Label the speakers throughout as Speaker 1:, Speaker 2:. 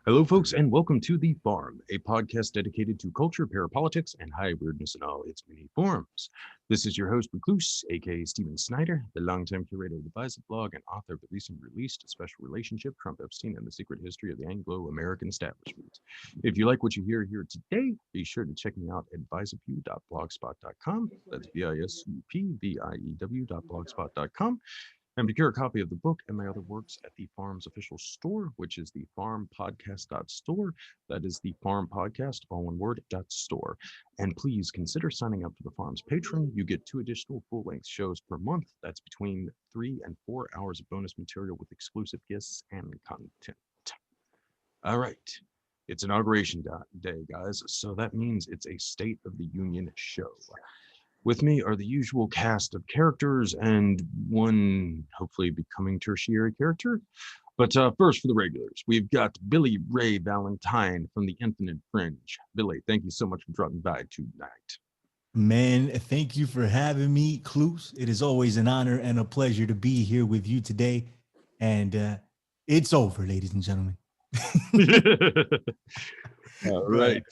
Speaker 1: Hello, folks, and welcome to The Farm, a podcast dedicated to culture, parapolitics, and high weirdness in all its many forms. This is your host, Recluse, aka Steven Snyder, the longtime curator of the Bicep blog and author of the recently released Special Relationship, Trump Epstein, and the Secret History of the Anglo-American Establishment. If you like what you hear here today, be sure to check me out at bicepu.blogspot.com. That's BISUPVIEW.blogspot.com. And procure a copy of the book and my other works at the Farm's official store, which is the farmpodcast.store. That is the Farm Podcast, all one word, .store. And please consider signing up for the Farm's Patreon. You get 2 additional full-length shows per month. That's between 3 and 4 hours of bonus material with exclusive guests and content. All right. It's Inauguration Day, guys. So that means it's a State of the Union show. With me are the usual cast of characters and one hopefully becoming tertiary character. But first, for the regulars, we've got Billy Ray Valentine from the Infinite Fringe. Billy, thank you so much for dropping by tonight.
Speaker 2: Man, thank you for having me, Cluse. It is always an honor and a pleasure to be here with you today. And it's over, ladies and gentlemen.
Speaker 1: All right.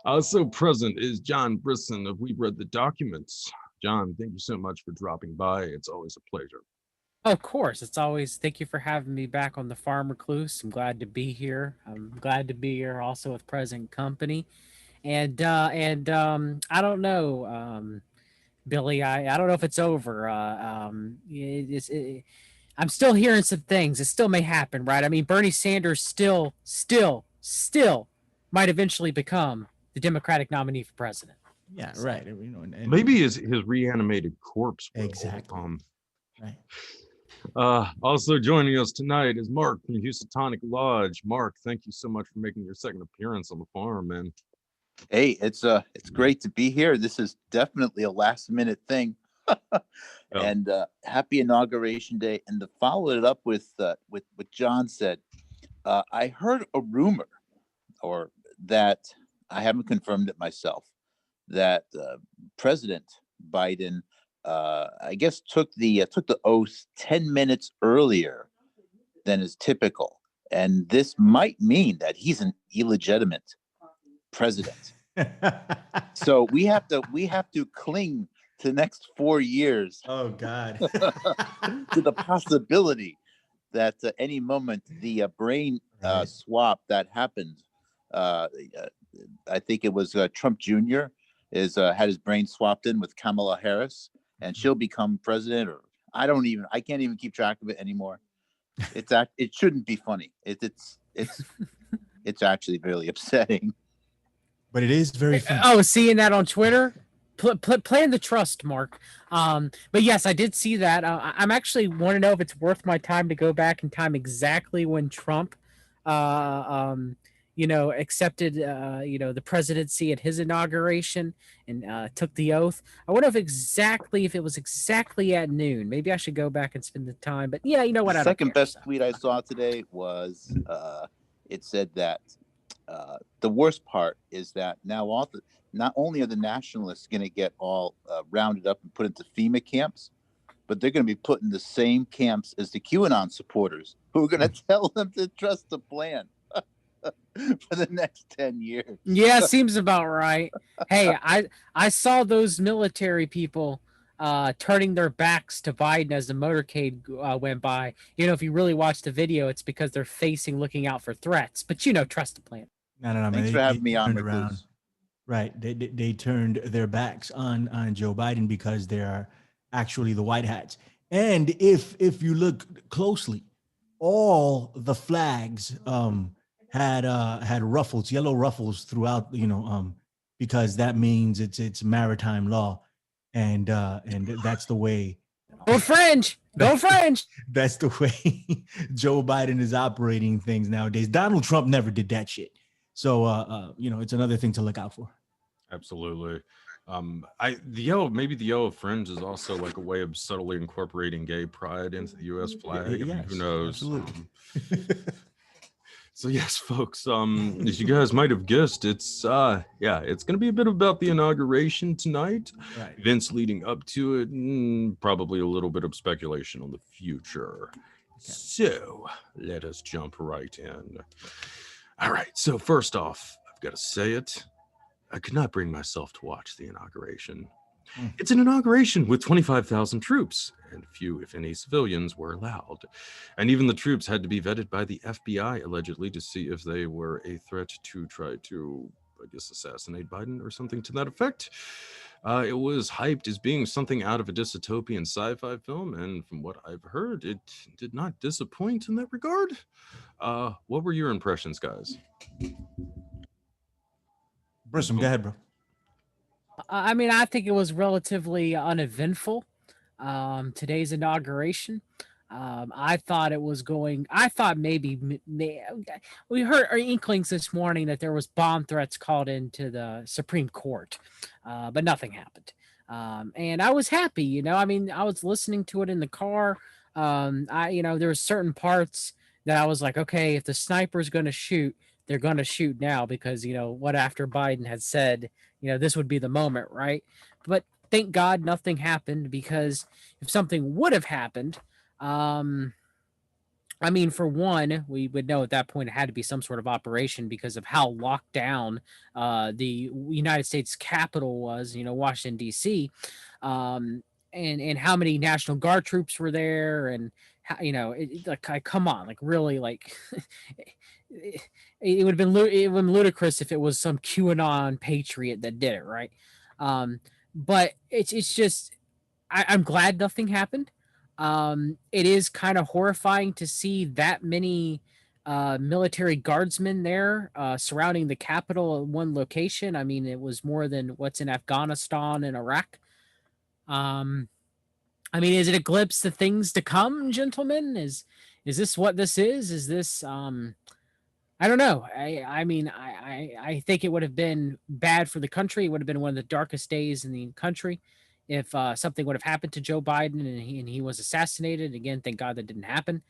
Speaker 1: Also present is John Brisson of We've Read the Documents. John, thank you so much for dropping by. It's always a pleasure.
Speaker 3: Of course, it's always, thank you for having me back on the Farm Recluse. I'm glad to be here. I'm glad to be here also with present company. And I don't know, Billy, I don't know if it's over. I'm still hearing some things. It still may happen, right? I mean, Bernie Sanders still might eventually become the Democratic nominee for president.
Speaker 2: Yeah, right. You know, and
Speaker 1: maybe his reanimated corpse will.
Speaker 2: Exactly. Right.
Speaker 1: Also joining us tonight is Mark from Housatonic Lodge. Mark, thank you so much for making your second appearance on the farm, man.
Speaker 4: Hey, it's great to be here. This is definitely a last minute thing. And happy Inauguration Day. And to follow it up with what John said, I heard a rumor, or that I haven't confirmed it myself, that President Biden, I guess, took the oath 10 minutes earlier than is typical, and this might mean that he's an illegitimate president. So we have to cling to the next 4 years.
Speaker 2: Oh God.
Speaker 4: To the possibility that any moment the brain swap that happened. I think it was Trump Jr. Had his brain swapped in with Kamala Harris, and she'll become president. Or I can't even keep track of it anymore. It shouldn't be funny. It's actually really upsetting.
Speaker 2: But it is very funny.
Speaker 3: Oh, seeing that on Twitter, playing the trust, Mark. But yes, I did see that. I'm actually want to know if it's worth my time to go back in time exactly when Trump, accepted, the presidency at his inauguration and took the oath. I wonder if it was exactly at noon. Maybe I should go back and spend the time. But yeah, you know what?
Speaker 4: The second best tweet I saw today was it said that the worst part is that now not only are the nationalists going to get all rounded up and put into FEMA camps, but they're going to be put in the same camps as the QAnon supporters who are going to tell them to trust the plan for the next 10 years.
Speaker 3: Yeah, seems about right. Hey, I saw those military people turning their backs to Biden as the motorcade went by. If you really watch the video, it's because they're looking out for threats. But trust the plan.
Speaker 2: No.
Speaker 4: Thanks for having me on,
Speaker 2: around. Right. They turned their backs on Joe Biden because they are actually the white hats. And if you look closely, all the flags had ruffles, yellow ruffles throughout, because that means it's maritime law. And that's the way.
Speaker 3: Go French. Go French.
Speaker 2: That's the way Joe Biden is operating things nowadays. Donald Trump never did that shit. So, it's another thing to look out for.
Speaker 1: Absolutely. The yellow fringe is also like a way of subtly incorporating gay pride into the U.S. flag.
Speaker 2: Yes,
Speaker 1: who knows?
Speaker 2: Absolutely.
Speaker 1: So yes, folks, as you guys might have guessed, it's going to be a bit about the inauguration tonight,
Speaker 2: right.
Speaker 1: Events leading up to it, and probably a little bit of speculation on the future. Okay. So let us jump right in. All right. So first off, I've got to say it. I could not bring myself to watch the inauguration. It's an inauguration with 25,000 troops, and few, if any, civilians were allowed. And even the troops had to be vetted by the FBI, allegedly, to see if they were a threat to try to, I guess, assassinate Biden or something to that effect. It was hyped as being something out of a dystopian sci-fi film, and from what I've heard, it did not disappoint in that regard. What were your impressions, guys?
Speaker 2: Brisson, go ahead, bro.
Speaker 3: I mean, I think it was relatively uneventful. Today's inauguration. I thought it was going. I thought maybe we heard our inklings this morning that there was bomb threats called into the Supreme Court, but nothing happened. And I was happy. You know, I mean, I was listening to it in the car. There were certain parts that I was like, okay, if the sniper's going to shoot, they're going to shoot now because what after Biden had said, this would be the moment, right? But thank God nothing happened, because if something would have happened, I mean, for one, we would know at that point it had to be some sort of operation because of how locked down the United States Capitol was, Washington, D.C., and how many National Guard troops were there, and how, come on, like really, like it would have been ludicrous if it was some QAnon patriot that did it, right? But it's just I'm glad nothing happened. It is kind of horrifying to see that many military guardsmen there surrounding the Capitol at one location. I mean, it was more than what's in Afghanistan and Iraq. I mean, is it a glimpse to things to come, gentlemen? Is this what this is? Is this I don't know. I think it would have been bad for the country. It would have been one of the darkest days in the country if something would have happened to Joe Biden and he was assassinated. Again, thank God that didn't happen.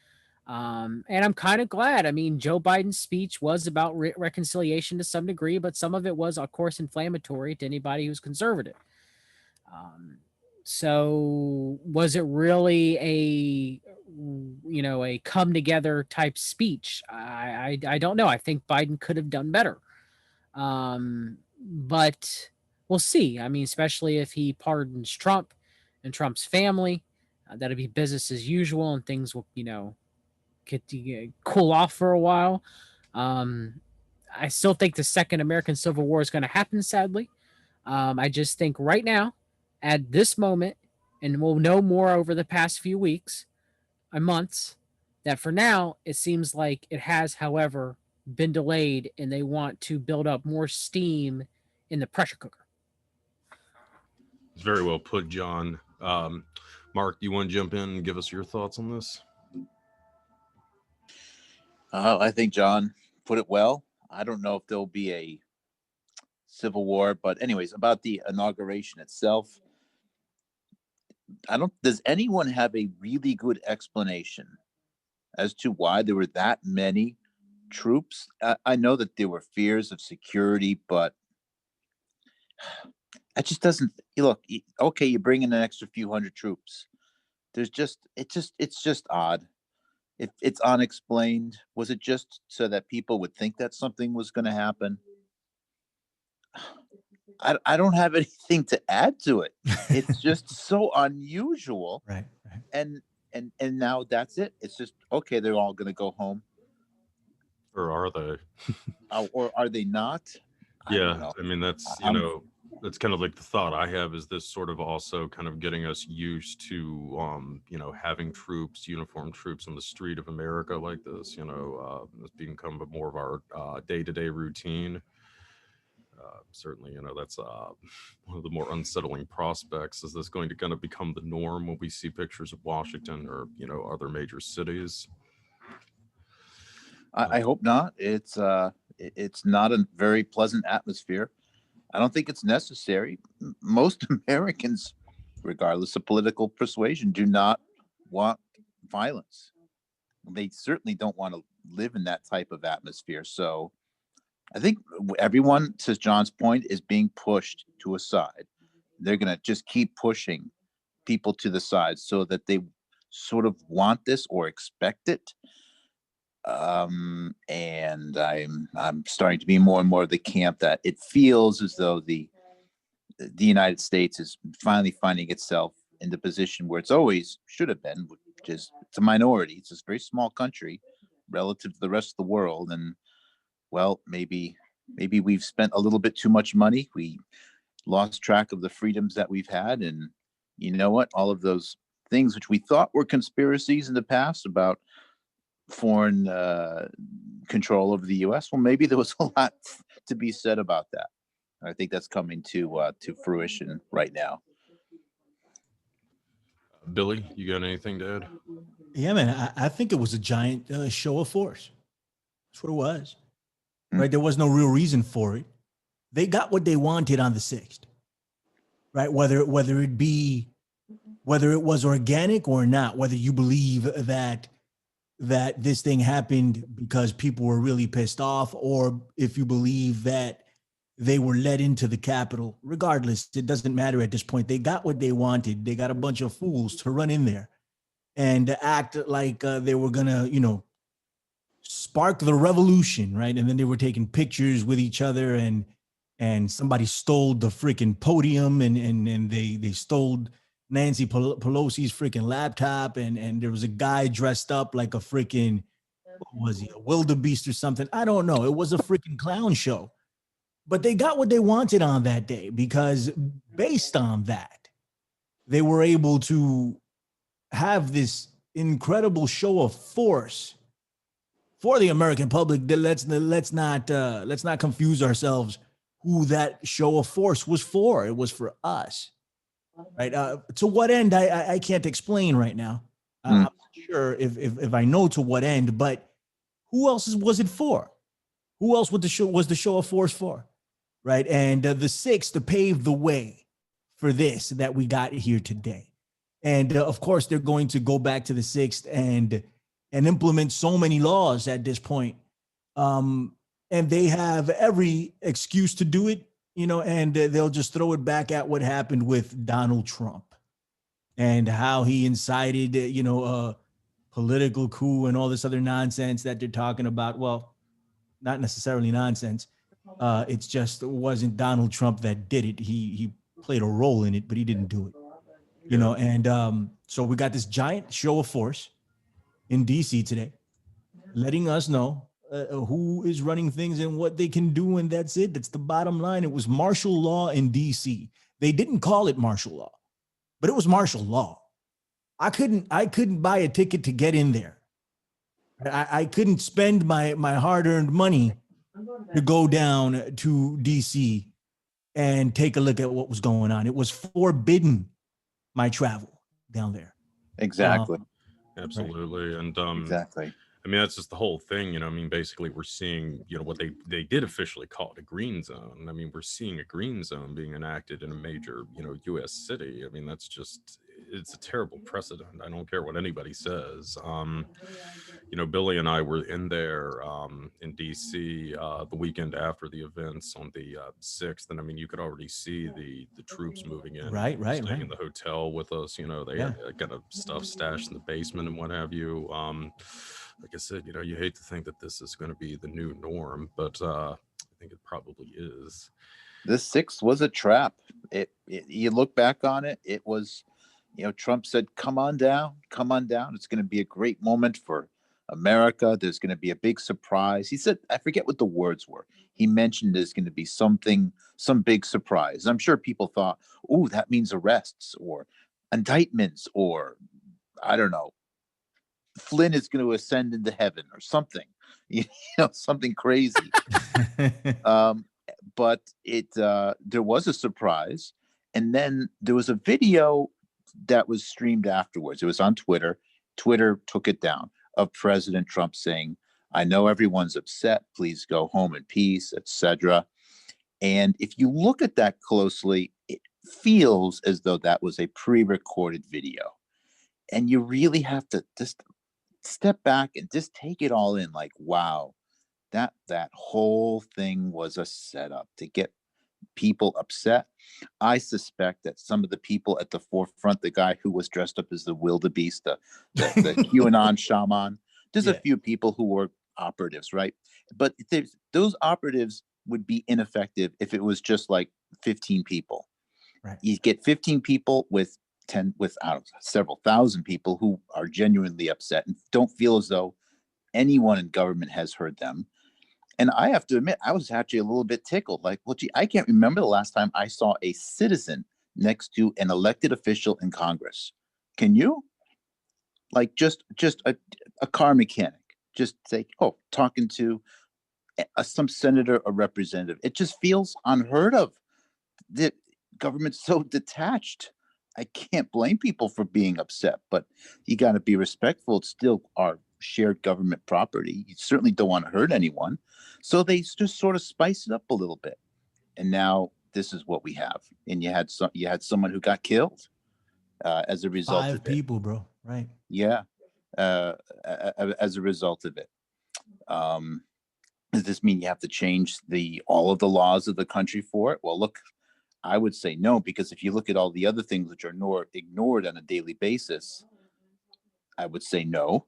Speaker 3: And I'm kind of glad. I mean, Joe Biden's speech was about reconciliation to some degree, but some of it was, of course, inflammatory to anybody who's conservative. So was it really a come together type speech? I don't know. I think Biden could have done better. But we'll see. I mean, especially if he pardons Trump and Trump's family, that'll be business as usual, and things will, get to cool off for a while. I still think the second American Civil War is going to happen, sadly. I just think right now, at this moment, and we'll know more over the past few weeks and months, that for now, it seems like it has, however, been delayed, and they want to build up more steam in the pressure cooker.
Speaker 1: It's very well put, John. Mark, do you want to jump in and give us your thoughts on this?
Speaker 4: I think John put it well. I don't know if there'll be a civil war, but anyways, about the inauguration itself, does anyone have a really good explanation as to why there were that many troops? I know that there were fears of security, but it just doesn't look okay. You bring in an extra few hundred troops. It's just odd. It's unexplained. Was it just so that people would think that something was going to happen? I don't have anything to add to it. It's just so unusual.
Speaker 2: Right.
Speaker 4: And now that's it. It's just, okay, they're all going to go home.
Speaker 1: Or are they?
Speaker 4: Or are they not?
Speaker 1: Yeah, I mean, that's, that's kind of like the thought I have, is this sort of also kind of getting us used to, having troops, uniformed troops on the street of America like this, it's become more of our day-to-day routine. Certainly, that's one of the more unsettling prospects. Is this going to kind of become the norm when we see pictures of Washington or, other major cities?
Speaker 4: I hope not. It's not a very pleasant atmosphere. I don't think it's necessary. Most Americans, regardless of political persuasion, do not want violence. They certainly don't want to live in that type of atmosphere. So I think everyone, to John's point, is being pushed to a side. They're going to just keep pushing people to the side so that they sort of want this or expect it. And I'm starting to be more and more of the camp that it feels as though the United States is finally finding itself in the position where it's always should have been, which is it's a minority. It's a very small country relative to the rest of the world. And well, maybe we've spent a little bit too much money. We lost track of the freedoms that we've had. And you know what? All of those things which we thought were conspiracies in the past about foreign control over the U.S. Well, maybe there was a lot to be said about that. I think that's coming to fruition right now.
Speaker 1: Billy, you got anything to add?
Speaker 2: Yeah, man, I think it was a giant show of force. That's what it was. Right? There was no real reason for it. They got what they wanted on the 6th. Right? Whether it was organic or not, whether you believe that this thing happened because people were really pissed off, or if you believe that they were led into the Capitol, regardless, it doesn't matter at this point. They got what they wanted. They got a bunch of fools to run in there and act like they were gonna, spark the revolution, right? And then they were taking pictures with each other, and somebody stole the freaking podium, and they stole Nancy Pelosi's freaking laptop, and there was a guy dressed up like a freaking, what was he, a wildebeest or something? I don't know. It was a freaking clown show. But they got what they wanted on that day, because based on that, they were able to have this incredible show of force for the American public. Let's not confuse ourselves who that show of force was for. It was for us, right? To what end, I can't explain right now. I'm not sure if I know to what end, but who else was it for? Who else was the show of force for? Right. And the 6th to pave the way for this that we got here today. And of course, they're going to go back to the 6th and implement so many laws at this point. And they have every excuse to do it, and they'll just throw it back at what happened with Donald Trump and how he incited, a political coup and all this other nonsense that they're talking about. Well, not necessarily nonsense. It's just it wasn't Donald Trump that did it. He played a role in it, but he didn't do it. And so we got this giant show of force in DC today, letting us know who is running things and what they can do, and that's it. That's the bottom line. It was martial law in DC. They didn't call it martial law, but it was martial law. I couldn't buy a ticket to get in there. I couldn't spend my hard-earned money to go down to DC and take a look at what was going on. It was forbidden, my travel down there.
Speaker 4: Exactly.
Speaker 1: Absolutely. Right. And
Speaker 4: exactly.
Speaker 1: I mean, that's just the whole thing, basically we're seeing, what they did officially call it a green zone. I mean, we're seeing a green zone being enacted in a major, US city. I mean, it's a terrible precedent. I don't care what anybody says. Billy and I were in there in DC the weekend after the events on the 6th. And I mean, you could already see the troops moving in.
Speaker 2: Right.
Speaker 1: Staying in the hotel with us, they had kind of stuff stashed in the basement and what have you. Like I said, you hate to think that this is going to be the new norm, but I think it probably is.
Speaker 4: The 6th was a trap. You look back on it, it was, Trump said, come on down. It's going to be a great moment for America. There's going to be a big surprise. He said, I forget what the words were. He mentioned there's going to be some big surprise. I'm sure people thought, oh, that means arrests or indictments, or I don't know, Flynn is going to ascend into heaven or something, something crazy. But there was a surprise. And then there was a video that was streamed afterwards. It was on Twitter. Twitter took it down, of President Trump saying, I know everyone's upset. Please go home in peace, etc. And if you look at that closely, it feels as though that was a pre-recorded video. And you really have to just step back and just take it all in, like, wow, that whole thing was a setup to get people upset. I suspect that some of the people at the forefront, the guy who was dressed up as the wildebeest, the QAnon shaman, There's
Speaker 2: Yeah.
Speaker 4: a few people who were operatives, right? But those operatives would be ineffective if it was just like 15 people.
Speaker 2: Right.
Speaker 4: You get 15 people with several thousand people who are genuinely upset and don't feel as though anyone in government has heard them. And I have to admit, I was actually a little bit tickled. Like, well, gee, I can't remember the last time I saw a citizen next to an elected official in Congress. Can you? Like just a car mechanic, just say, oh, talking to some senator or representative. It just feels unheard of. The government's so detached. I can't blame people for being upset, but you got to be respectful. It's still our shared government property. You certainly don't want to hurt anyone. So they just sort of spice it up a little bit. And now this is what we have. And you had someone who got killed as a result of it.
Speaker 2: 5 people, bro. Right.
Speaker 4: Yeah. As a result of it. Does this mean you have to change all of the laws of the country for it? Well, look, I would say no, because if you look at all the other things which are ignored on a daily basis, I would say no.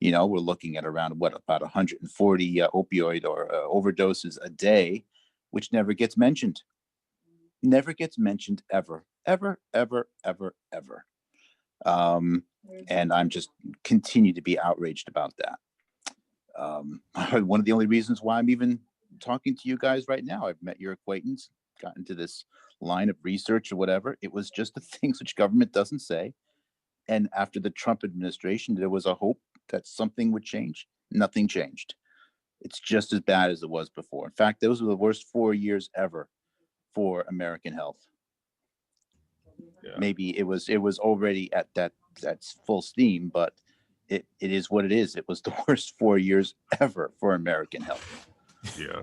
Speaker 4: We're looking at around about 140 opioid or overdoses a day, which never gets mentioned. Never gets mentioned ever, ever, ever, ever, ever. And I'm just continue to be outraged about that. One of the only reasons why I'm even talking to you guys right now, I've met your acquaintance, got into this line of research or whatever. It was just the things which government doesn't say. And after the Trump administration, there was a hope that something would change. Nothing changed. It's just as bad as it was before. In fact, those were the worst 4 years ever for American health. Yeah. Maybe it was already at that's full steam, but it is what it is. It was the worst 4 years ever for American health.
Speaker 1: Yeah.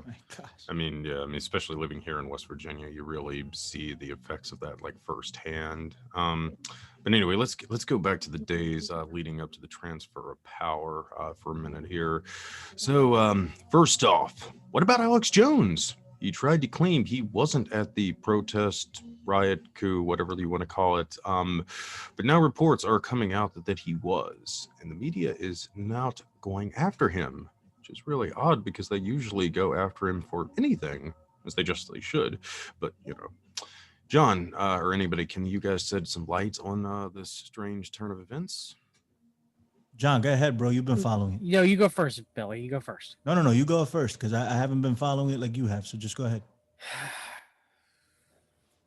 Speaker 1: I mean, especially living here in West Virginia, you really see the effects of that like firsthand. But anyway, let's go back to the days leading up to the transfer of power for a minute here. So first off, what about Alex Jones? He tried to claim he wasn't at the protest, riot, coup, whatever you want to call it. But now reports are coming out that he was, and the media is not going after him, which is really odd because they usually go after him for anything, as they should. But, John, or anybody, can you guys shed some light on this strange turn of events?
Speaker 2: John, go ahead, bro. You've been following it.
Speaker 3: You go first, Billy. You go first.
Speaker 2: No. You go first because I haven't been following it like you have. So just go ahead.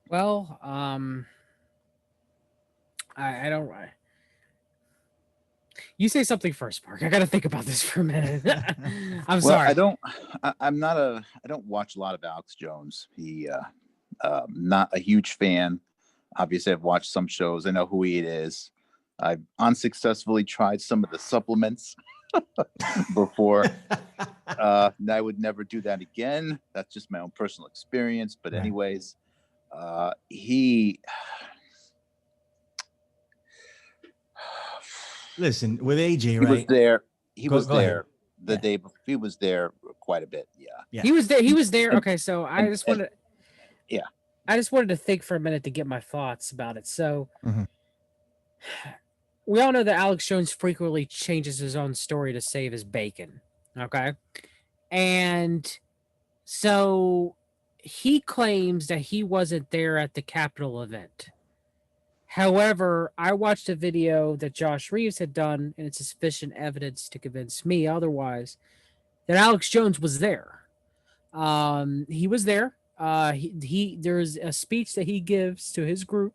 Speaker 3: Well, I don't. You say something first, Mark. I got to think about this for a minute. I'm sorry.
Speaker 4: I don't watch a lot of Alex Jones. He, not a huge fan. Obviously, I've watched some shows. I know who he is. I've unsuccessfully tried some of the supplements before. I would never do that again. That's just my own personal experience. But anyways,
Speaker 2: Listen, with AJ,
Speaker 4: he
Speaker 2: right?
Speaker 4: was there. He was
Speaker 2: Go
Speaker 4: there
Speaker 2: ahead.
Speaker 4: the day before. He was there quite a bit. Yeah.
Speaker 3: He was there. Okay, so I just wanted to think for a minute to get my thoughts about it. So we all know that Alex Jones frequently changes his own story to save his bacon. Okay. And so he claims that he wasn't there at the Capitol event. However, I watched a video that Josh Reeves had done, and it's sufficient evidence to convince me otherwise, that Alex Jones was there. He was there. There's a speech that he gives to his group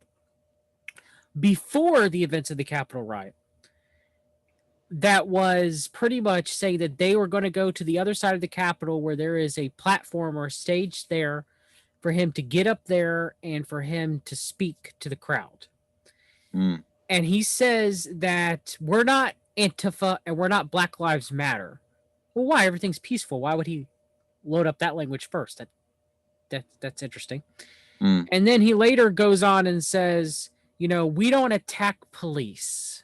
Speaker 3: before the events of the Capitol riot that was pretty much saying that they were going to go to the other side of the Capitol where there is a platform or a stage there for him to get up there and for him to speak to the crowd. And he says that we're not Antifa and we're not Black Lives Matter. Well, why? Everything's peaceful. Why would he load up that language first? That's interesting. And then he later goes on and says, we don't attack police.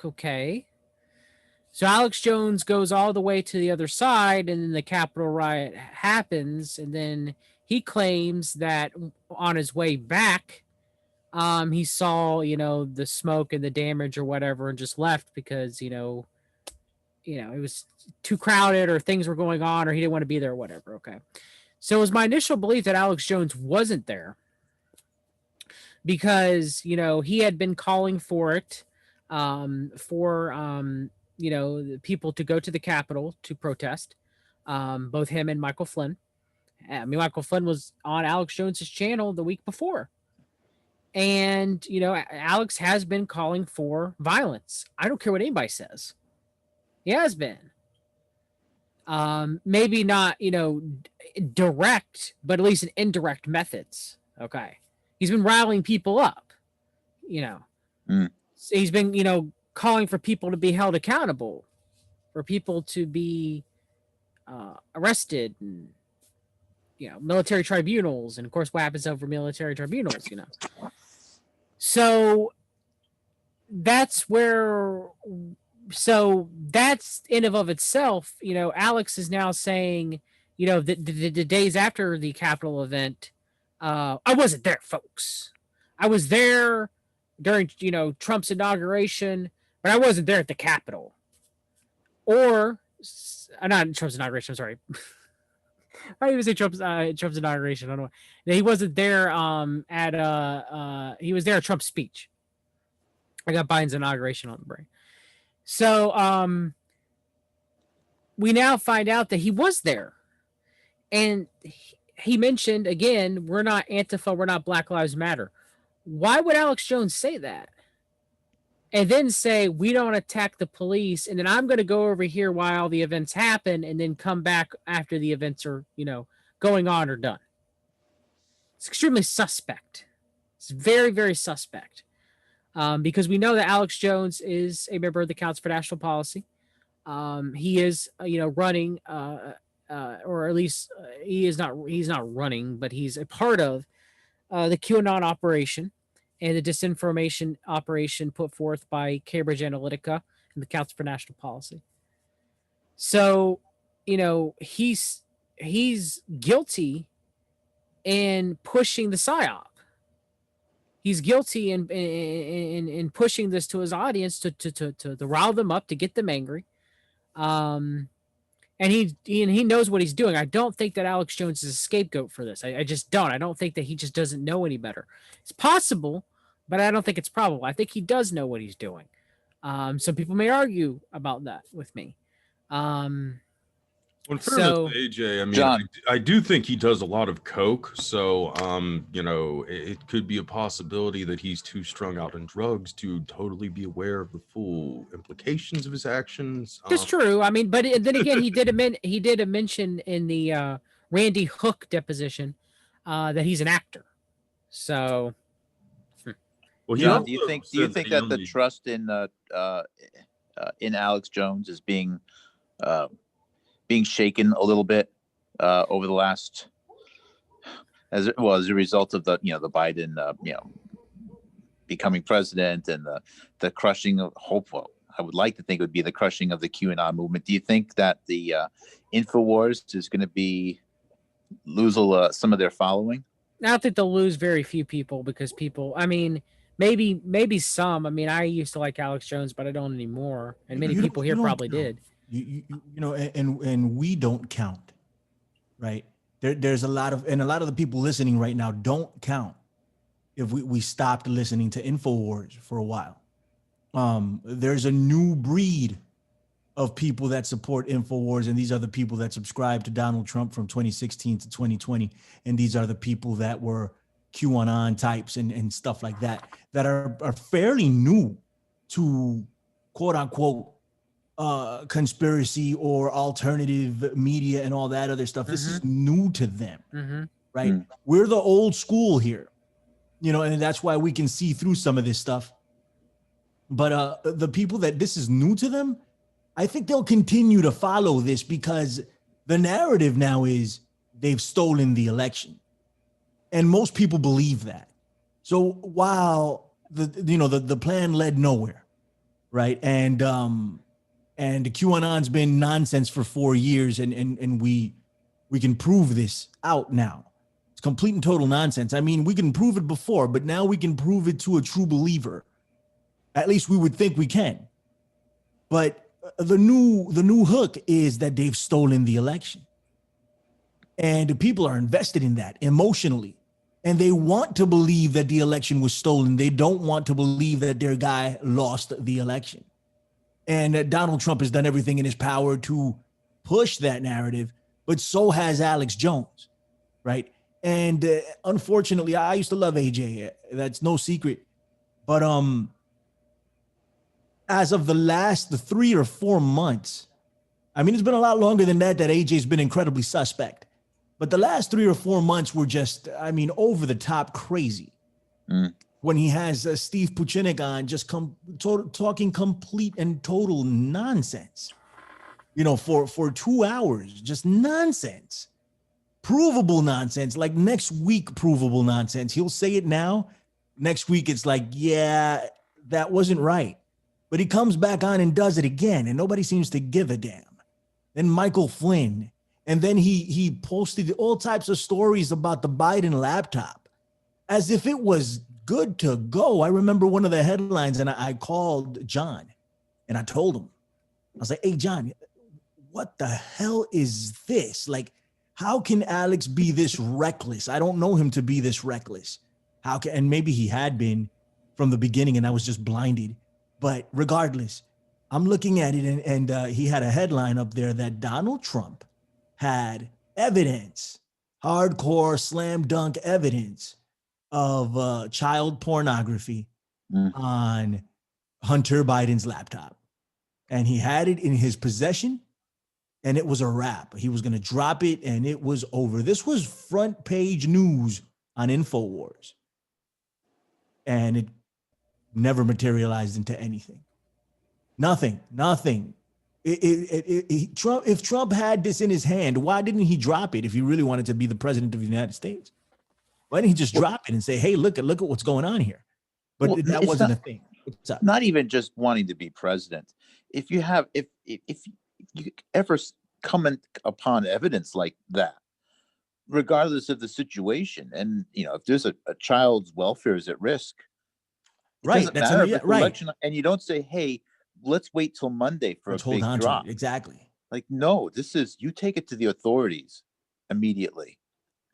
Speaker 3: Okay. So Alex Jones goes all the way to the other side, and then the Capitol riot happens, and then he claims that on his way back, He saw, the smoke and the damage or whatever and just left because, it was too crowded or things were going on or he didn't want to be there or whatever. Okay. So it was my initial belief that Alex Jones wasn't there because, he had been calling for it, the people to go to the Capitol to protest, both him and Michael Flynn. I mean, Michael Flynn was on Alex Jones's channel the week before. And, Alex has been calling for violence. I don't care what anybody says. He has been. Maybe not, direct, but at least in indirect methods. Okay. He's been riling people up, So he's been, calling for people to be held accountable, for people to be arrested and, military tribunals. And of course, what happens over military tribunals, So that's where, that's in and of itself, Alex is now saying, the days after the Capitol event, I wasn't there, folks. I was there during, Trump's inauguration, but I wasn't there at the Capitol. Or, not Trump's inauguration, I'm sorry. I even say Trump's inauguration. I don't know. He wasn't there he was there at Trump's speech. I got Biden's inauguration on the brain. So we now find out that he was there. And he mentioned, again, we're not Antifa, we're not Black Lives Matter. Why would Alex Jones say that? And then say, we don't attack the police, and then I'm going to go over here while all the events happen, and then come back after the events are, going on or done. It's extremely suspect. It's very, very suspect. Because we know that Alex Jones is a member of the Council for National Policy. He is, running, or at least he's not running, but he's a part of the QAnon operation and the disinformation operation put forth by Cambridge Analytica and the Council for National Policy. So, he's guilty in pushing the PSYOP. He's guilty in pushing this to his audience to rile them up, to get them angry. And he knows what he's doing. I don't think that Alex Jones is a scapegoat for this. I just don't. I don't think that he just doesn't know any better. It's possible, but I don't think it's probable. I think he does know what he's doing. Some people may argue about that with me.
Speaker 1: Well, in fairness to AJ, I mean,
Speaker 4: John.
Speaker 1: I do think he does a lot of coke, so it could be a possibility that he's too strung out on drugs to totally be aware of the full implications of his actions.
Speaker 3: That's true. I mean, but then again, he did a mention in the Randy Hook deposition that he's an actor. So,
Speaker 1: well,
Speaker 4: John, do you think that the trust in Alex Jones is being shaken a little bit over the last, as a result of the Biden becoming president and the crushing of hopeful. I would like to think it would be the crushing of the QAnon movement. Do you think that the Infowars is going to lose some of their following?
Speaker 3: I don't think they'll lose very few people because people, I mean, maybe some. I mean, I used to like Alex Jones, but I don't anymore. And many people here probably did.
Speaker 2: And we don't count, right? There's a lot of the people listening right now don't count if we stopped listening to Infowars for a while. There's a new breed of people that support Infowars, and these are the people that subscribed to Donald Trump from 2016 to 2020, and these are the people that were QAnon types and stuff like that are fairly new to quote unquote conspiracy or alternative media and all that other stuff. This is new to them, right? We're the old school here, and that's why we can see through some of this stuff. But the people that this is new to them, I think they'll continue to follow this because the narrative now is they've stolen the election. And most people believe that. So while the plan led nowhere, right? And QAnon's been nonsense for 4 years, and we can prove this out now. It's complete and total nonsense. I mean, we can prove it before, but now we can prove it to a true believer. At least we would think we can. But the new hook is that they've stolen the election. And the people are invested in that emotionally. And they want to believe that the election was stolen. They don't want to believe that their guy lost the election. And Donald Trump has done everything in his power to push that narrative, but so has Alex Jones, right? And unfortunately, I used to love AJ. That's no secret. But as of the last 3 or 4 months, I mean, it's been a lot longer than that AJ's been incredibly suspect. But the last 3 or 4 months were just, I mean, over the top crazy. When he has Steve Puchinik on just talking complete and total nonsense, you know, for 2 hours, just nonsense. Provable nonsense, like next week provable nonsense. He'll say it now. Next week it's like, yeah, that wasn't right. But he comes back on and does it again, and nobody seems to give a damn. Then Michael Flynn, and then he posted all types of stories about the Biden laptop as if it was good to go. I remember one of the headlines, and I called John, and I told him, I was like, hey, John, what the hell is this? Like, how can Alex be this reckless? I don't know him to be this reckless. How can, and maybe he had been from the beginning and I was just blinded. But regardless, I'm looking at it and he had a headline up there that Donald Trump had evidence, hardcore slam dunk evidence of child pornography on Hunter Biden's laptop. And he had it in his possession. And it was a wrap. He was going to drop it, and it was over. This was front page news on Infowars. And it never materialized into anything. Nothing. If Trump had this in his hand, why didn't he drop it if he really wanted to be the president of the United States? Why didn't he just drop it and say, hey, look at what's going on here? But that wasn't a thing. What's up?
Speaker 4: Not even just wanting to be president. If you ever come upon evidence like that, regardless of the situation, and if there's a child's welfare is at risk,
Speaker 2: right? That's right.
Speaker 4: Election, and you don't say, "Hey, let's wait till Monday for a big drop."
Speaker 2: Exactly.
Speaker 4: Like, no, you take it to the authorities immediately,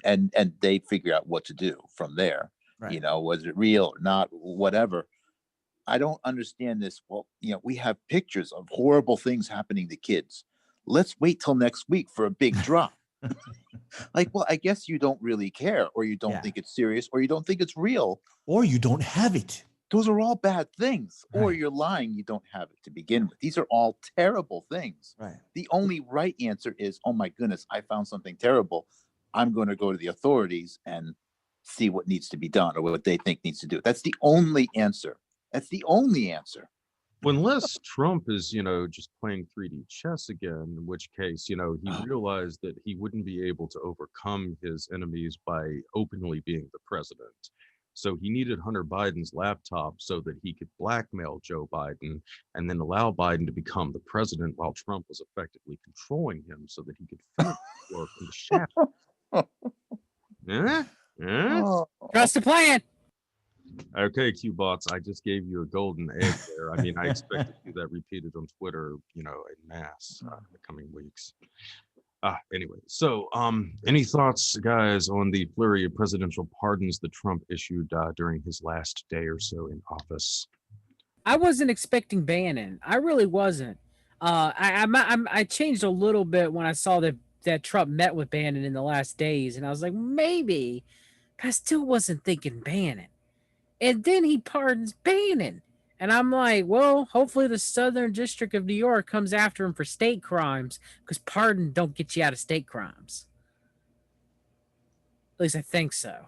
Speaker 4: and they figure out what to do from there. Right. Was it real or not? Whatever. I don't understand this. Well, we have pictures of horrible things happening to kids. Let's wait till next week for a big drop. Like, well, I guess you don't really care, or you don't think it's serious, or you don't think it's real,
Speaker 2: or you don't have it.
Speaker 4: Those are all bad things.
Speaker 2: Right.
Speaker 4: Or you're lying. You don't have it to begin with. These are all terrible things.
Speaker 2: Right.
Speaker 4: The only right answer is, oh my goodness, I found something terrible. I'm going to go to the authorities and see what needs to be done or what they think needs to do. That's the only answer. That's the only answer.
Speaker 1: Unless Trump is, just playing 3D chess again, in which case, he realized that he wouldn't be able to overcome his enemies by openly being the president. So he needed Hunter Biden's laptop so that he could blackmail Joe Biden and then allow Biden to become the president while Trump was effectively controlling him so that he could finish the work in the shadow.
Speaker 3: Trust the plan.
Speaker 1: Okay, Q-bots, I just gave you a golden egg there. I mean, I expect to see that repeated on Twitter, in mass in the coming weeks. Anyway, so any thoughts, guys, on the flurry of presidential pardons that Trump issued during his last day or so in office?
Speaker 3: I wasn't expecting Bannon. I really wasn't. I changed a little bit when I saw that Trump met with Bannon in the last days, and I was like, maybe. But I still wasn't thinking Bannon. And then he pardons Bannon. And I'm like, well, hopefully the Southern District of New York comes after him for state crimes, because pardon don't get you out of state crimes. At least I think so.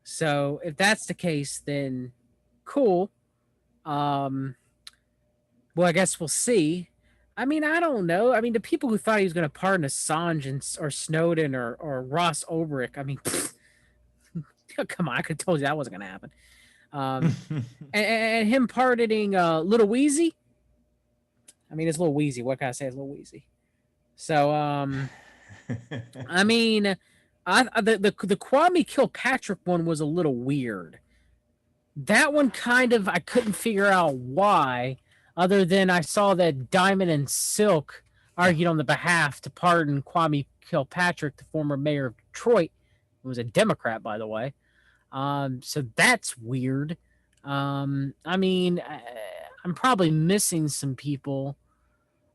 Speaker 3: So if that's the case, then cool. Well, I guess we'll see. I mean, I don't know. I mean, the people who thought he was going to pardon Assange or Snowden or Ross Ulbricht, I mean, come on, I could have told you that wasn't going to happen. And him pardoning Little Weezy. I mean, it's Little Weezy. What can I say? It's Little Weezy. So, I mean, The Kwame Kilpatrick one was a little weird. That one kind of I couldn't figure out why, other than I saw that Diamond and Silk argued on the behalf to pardon Kwame Kilpatrick, the former mayor of Detroit, who was a Democrat, by the way. So that's weird. I mean, I'm probably missing some people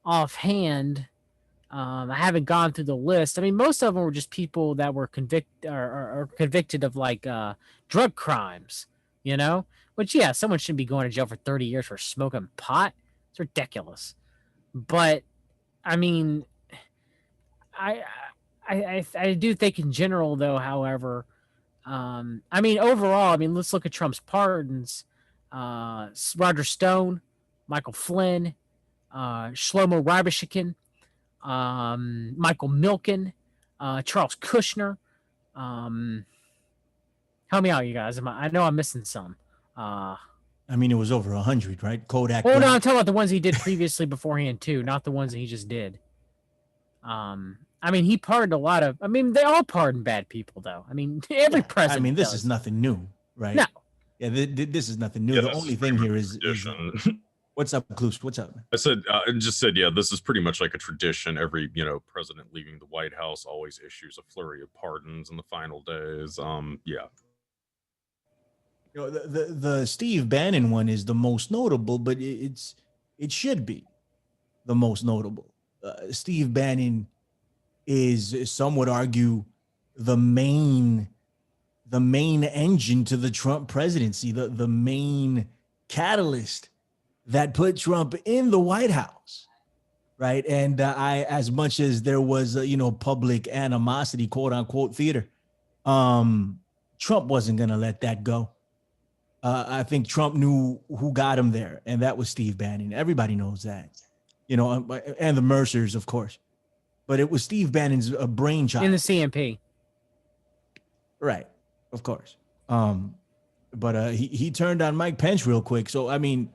Speaker 3: offhand. I haven't gone through the list. I mean, most of them were just people that were convicted of like drug crimes, you know. Which yeah, someone shouldn't be going to jail for 30 years for smoking pot. It's ridiculous. But I mean, I do think in general though, however, I mean overall, I mean let's look at Trump's pardons. Roger Stone, Michael Flynn, Shlomo Rybashikin, Michael Milken, Charles Kushner. Help me out, you guys. I know I'm missing some.
Speaker 2: I mean, it was over 100, right? Kodak.
Speaker 3: Oh no, I'm talking about the ones he did previously beforehand too, not the ones that he just did. I mean, he pardoned a lot of. I mean, they all pardon bad people, though. I mean, every president.
Speaker 2: I mean, this
Speaker 3: does.
Speaker 2: is nothing new, right?
Speaker 3: No.
Speaker 2: Yeah, this is nothing new.
Speaker 1: Yeah,
Speaker 2: the only thing here is what's up, Klus? What's up?
Speaker 1: I just said, yeah, this is pretty much like a tradition. Every, president leaving the White House always issues a flurry of pardons in the final days. Yeah.
Speaker 2: The Steve Bannon one is the most notable, but it should be the most notable. Steve Bannon is, some would argue, the main engine to the Trump presidency, the main catalyst that put Trump in the White House, right? And as much as there was, public animosity, quote unquote, theater, Trump wasn't going to let that go. I think Trump knew who got him there, and that was Steve Bannon. Everybody knows that, and the Mercers, of course. But it was Steve Bannon's brainchild.
Speaker 3: In the CMP.
Speaker 2: Right, of course. But he turned on Mike Pence real quick. So, I mean,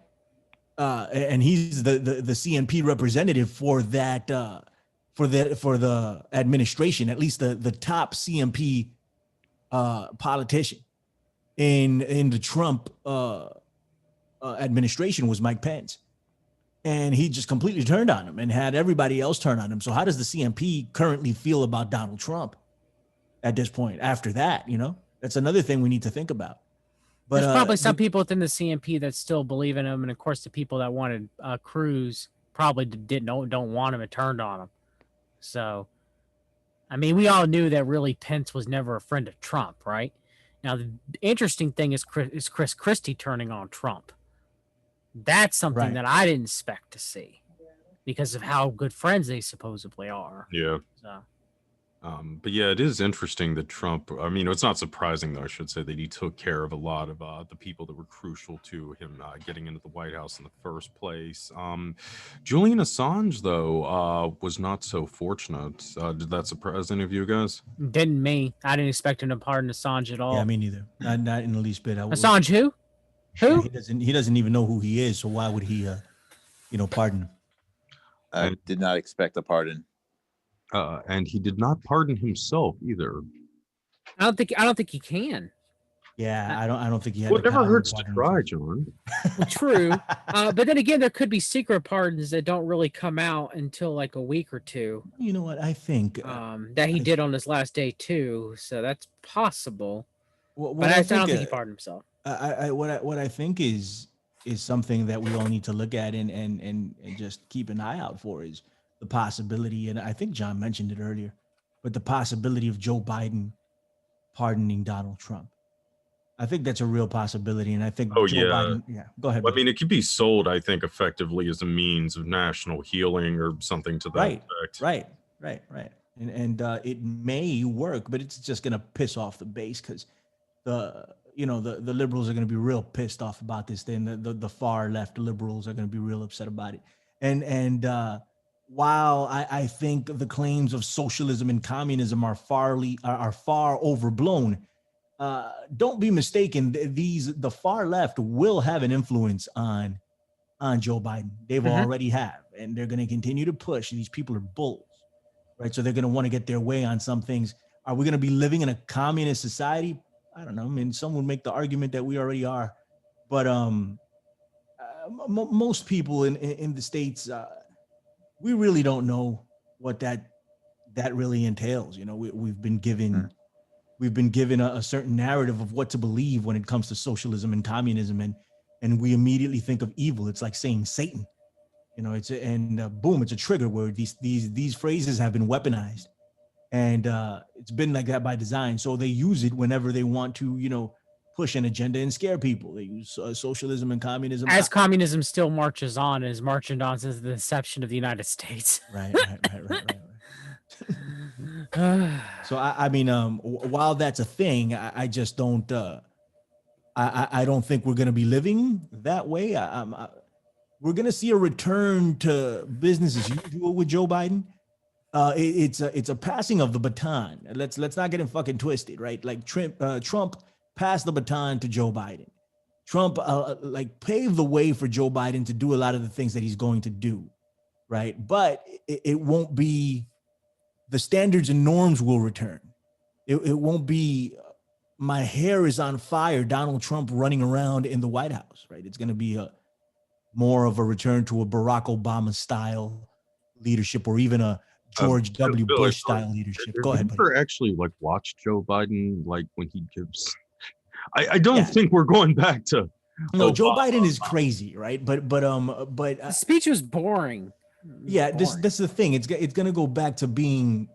Speaker 2: and he's the CNP representative for that, for the administration, at least the top CNP politician in the Trump administration was Mike Pence. And he just completely turned on him and had everybody else turn on him. So how does the CNP currently feel about Donald Trump at this point? After that, that's another thing we need to think about. But
Speaker 3: there's probably some people within the CNP that still believe in him, and of course, the people that wanted Cruz probably don't want him and turned on him. So, I mean, we all knew that really Pence was never a friend of Trump, right? Now, the interesting thing is Chris Christie turning on Trump. That's something that I didn't expect to see because of how good friends they supposedly are.
Speaker 1: Yeah.
Speaker 3: So.
Speaker 1: But yeah, it is interesting that Trump, I mean, it's not surprising, though, I should say, that he took care of a lot of the people that were crucial to him getting into the White House in the first place. Julian Assange, though, was not so fortunate. Did that surprise any of you guys?
Speaker 3: Didn't me. I didn't expect him to pardon Assange at all.
Speaker 2: Yeah, me neither. Not in the least bit.
Speaker 3: Assange who? Who?
Speaker 2: He doesn't even know who he is, so why would he pardon him?
Speaker 4: I did not expect a pardon.
Speaker 1: And he did not pardon himself either.
Speaker 3: I don't think he can.
Speaker 2: Yeah, I don't think he had.
Speaker 1: Well, it never hurts to try, John.
Speaker 3: Well, true, but then again, there could be secret pardons that don't really come out until like a week or two.
Speaker 2: You know what? I think
Speaker 3: that he did on his last day too, so that's possible.
Speaker 2: But
Speaker 3: I don't think he pardoned himself.
Speaker 2: What I think is something that we all need to look at and just keep an eye out for is the possibility, and I think John mentioned it earlier, but the possibility of Joe Biden pardoning Donald Trump. I think that's a real possibility, and I think Joe Biden, go ahead.
Speaker 1: Well, I mean, it could be sold, I think, effectively as a means of national healing or something to that effect.
Speaker 2: Right. And it may work, but it's just going to piss off the base because the liberals are going to be real pissed off about this thing. The far left liberals are going to be real upset about it. And while I think the claims of socialism and communism are far overblown, don't be mistaken. The far left will have an influence on Joe Biden. They've already have, and they're going to continue to push. These people are bulls, right? So they're going to want to get their way on some things. Are we going to be living in a communist society? I don't know. I mean, some would make the argument that we already are, but most people in the States, we really don't know what that really entails. You know, we've been given a certain narrative of what to believe when it comes to socialism and communism, and we immediately think of evil. It's like saying Satan. You know, boom, it's a trigger word. These phrases have been weaponized, and it's been like that by design. So they use it whenever they want to, you know, push an agenda and scare people. They use socialism and communism.
Speaker 3: As communism still marches on and is marching on since the inception of the United States.
Speaker 2: Right. So I mean, while that's a thing, I just don't. I don't think we're going to be living that way. We're going to see a return to business as usual with Joe Biden. It's a passing of the baton. Let's not get it fucking twisted, right? Like Trump passed the baton to Joe Biden. Trump like paved the way for Joe Biden to do a lot of the things that he's going to do, right? But it won't be. The standards and norms will return. It won't be my hair is on fire, Donald Trump running around in the White House, right? It's going to be more of a return to a Barack Obama style leadership, or even a George W. Bush style leadership. Go ahead.
Speaker 1: Have you ever actually like watched Joe Biden, like when he gives? I don't think we're going back to.
Speaker 2: No, Joe Biden is crazy, right? But
Speaker 3: the speech was boring.
Speaker 2: Yeah, that's the thing. It's gonna go back to being,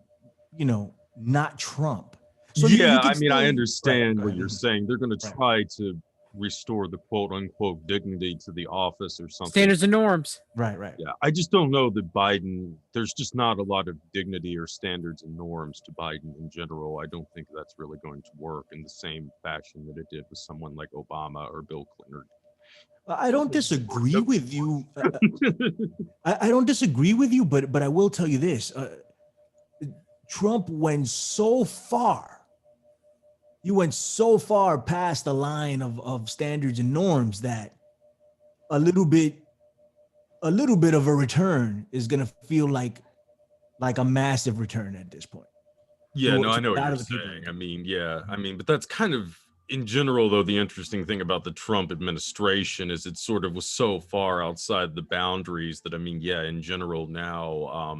Speaker 2: you know, not Trump.
Speaker 1: So yeah, I mean, I understand what you're saying. They're going to try to restore the quote unquote dignity to the office or something.
Speaker 3: Standards and norms.
Speaker 2: Right.
Speaker 1: Yeah, I just don't know that Biden. There's just not a lot of dignity or standards and norms to Biden in general. I don't think that's really going to work in the same fashion that it did with someone like Obama or Bill Clinton.
Speaker 2: I don't disagree with you. I don't disagree with you, but I will tell you this. Trump went so far. He went so far past the line of standards and norms that a little bit of a return is going to feel like a massive return at this point.
Speaker 1: Yeah, no, I know what you're saying. I mean, but that's kind of, in general, though, the interesting thing about the Trump administration is it sort of was so far outside the boundaries that, I mean, yeah, in general now,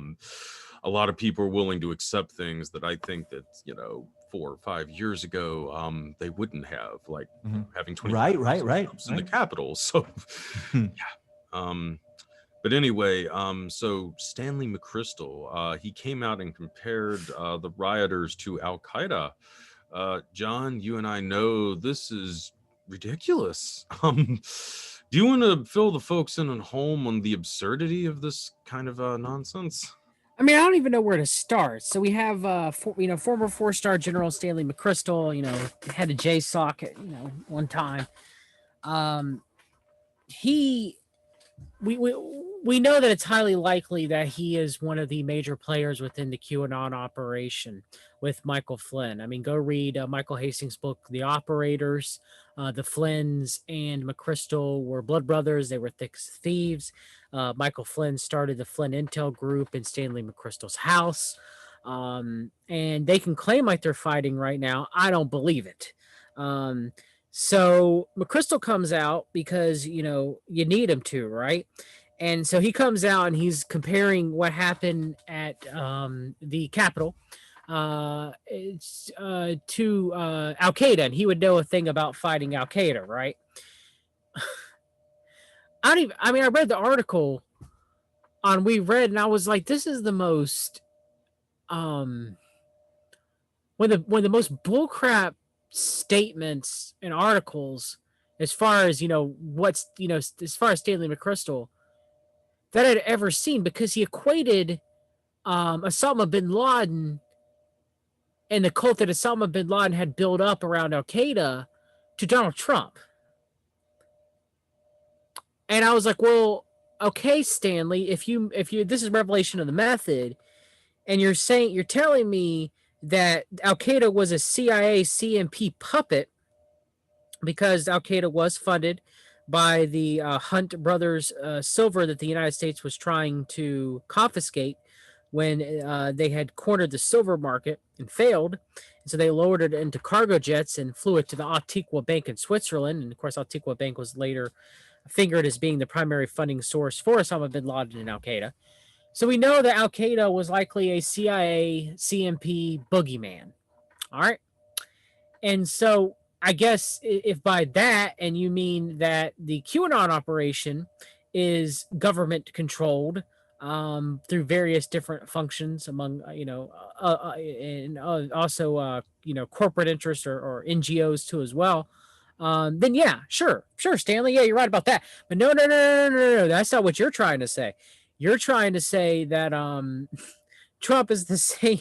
Speaker 1: a lot of people are willing to accept things that I think that, you know, 4 or 5 years ago, they wouldn't have, like having 20
Speaker 2: right
Speaker 1: in the Capitol. So, but anyway, so Stanley McChrystal, he came out and compared the rioters to Al Qaeda. John, you and I know this is ridiculous. Do you want to fill the folks in at home on the absurdity of this kind of nonsense?
Speaker 3: I mean, I don't even know where to start. So we have, former 4-star General Stanley McChrystal, you know, head of JSOC at, you know, one time. We know that it's highly likely that he is one of the major players within the QAnon operation with Michael Flynn. I mean, go read Michael Hastings' book, The Operators. The Flynns and McChrystal were blood brothers. They were thick thieves. Michael Flynn started the Flynn Intel Group in Stanley McChrystal's house. And they can claim like they're fighting right now. I don't believe it. So McChrystal comes out because, you know, you need him to, right? And so he comes out and he's comparing what happened at the Capitol to Al Qaeda, and he would know a thing about fighting Al Qaeda, right? I read the article on We Read, and I was like, this is the most one of the most bullcrap statements and articles as far as, you know, what's, you know, as far as Stanley McChrystal that I'd ever seen, because he equated Osama bin Laden and the cult that Osama bin Laden had built up around Al Qaeda to Donald Trump. And I was like, well, okay, Stanley, if you this is revelation of the method, and you're telling me that Al Qaeda was a CIA CMP puppet because Al Qaeda was funded by the Hunt brothers' silver that the United States was trying to confiscate when they had cornered the silver market and failed. And so they lowered it into cargo jets and flew it to the Antigua Bank in Switzerland. And of course, Antigua Bank was later fingered as being the primary funding source for Osama bin Laden and Al Qaeda. So we know that Al Qaeda was likely a CIA, CMP boogeyman. All right. And so I guess if by that, and you mean that the QAnon operation is government controlled through various different functions among, and also, corporate interests or NGOs too as well, then yeah, sure, Stanley. Yeah, you're right about that. But no. That's not what you're trying to say. You're trying to say that Trump is the same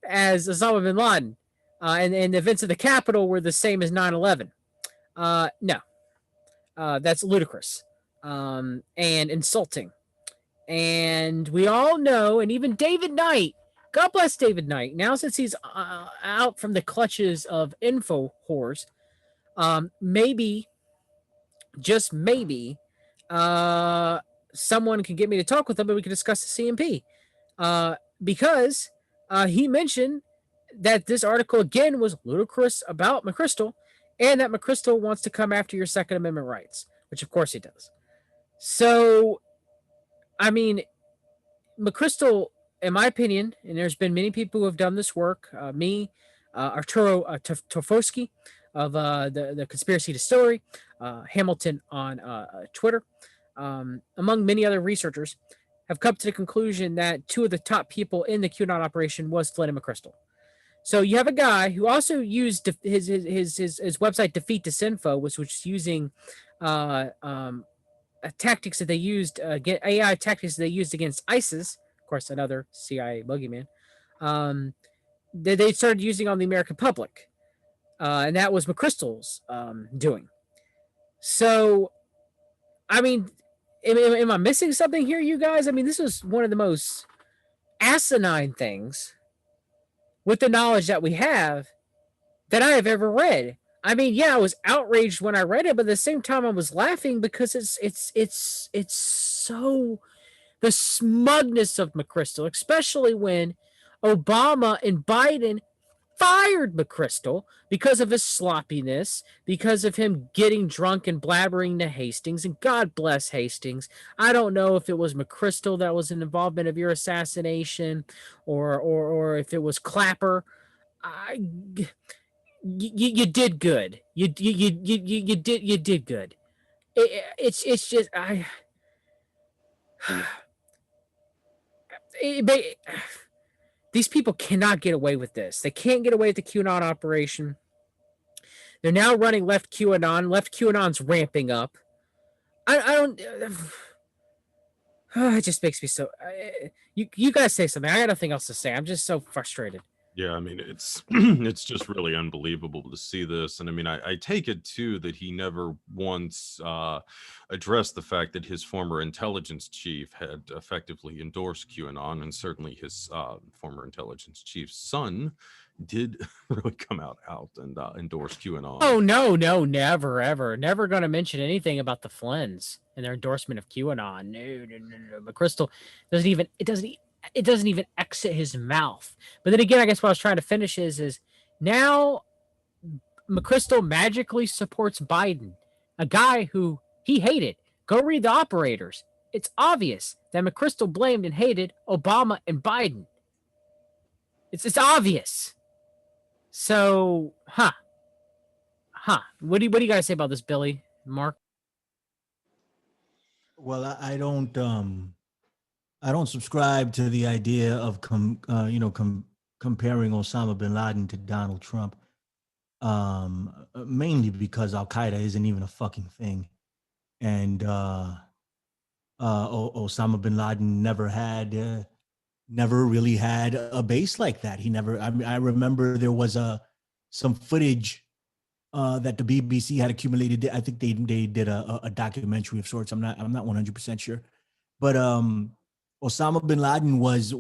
Speaker 3: as Osama bin Laden, and the events of the Capitol were the same as 9/11. No, that's ludicrous and insulting. And we all know, and even David Knight, God bless David Knight, now since he's out from the clutches of Infowars, maybe, just maybe, someone can get me to talk with him and we can discuss the CMP. Because he mentioned that this article again was ludicrous about McChrystal, and that McChrystal wants to come after your Second Amendment rights, which of course he does. So, I mean, McChrystal, in my opinion, and there's been many people who have done this work, Arturo Tofosky of the Conspiracy Distillery, Hamilton on Twitter, among many other researchers, have come to the conclusion that two of the top people in the QAnon operation was Flynn and McChrystal. So you have a guy who also used his website Defeat Disinfo, which was using tactics that they used, AI tactics that they used against ISIS, of course, another CIA boogeyman, that they started using on the American public. And that was McChrystal's doing. So, I mean, am I missing something here, you guys? I mean, this was one of the most asinine things with the knowledge that we have that I have ever read. I mean, yeah, I was outraged when I read it, but at the same time I was laughing because it's so, the smugness of McChrystal, especially when Obama and Biden fired McChrystal because of his sloppiness, because of him getting drunk and blabbering to Hastings, and God bless Hastings. I don't know if it was McChrystal that was an involvement of your assassination, or if it was Clapper. You did good. You did good. It's just these people cannot get away with this. They can't get away with the QAnon operation. They're now running left QAnon. Left QAnon's ramping up. I don't. It just makes me so. You guys say something. I got nothing else to say. I'm just so frustrated.
Speaker 1: Yeah, I mean, it's it's just really unbelievable to see this. And I mean, I take it too that he never once addressed the fact that his former intelligence chief had effectively endorsed QAnon, and certainly his former intelligence chief's son did really come out and endorse QAnon.
Speaker 3: Oh no, never, ever, never going to mention anything about the Flynns and their endorsement of QAnon. No. McChrystal doesn't even exit his mouth. But then again, I guess what I was trying to finish is now McChrystal magically supports Biden, a guy who he hated. Go read The Operators. It's obvious that McChrystal blamed and hated Obama and Biden. It's obvious. So, What do you guys say about this, Billy, Mark?
Speaker 2: Well, I don't subscribe to the idea of comparing Osama bin Laden to Donald Trump, mainly because Al Qaeda isn't even a fucking thing, and Osama bin Laden never really had a base like that. He never. I mean, I remember there was some footage that the BBC had accumulated. I think they did a documentary of sorts. I'm not 100% sure, but Osama bin Laden was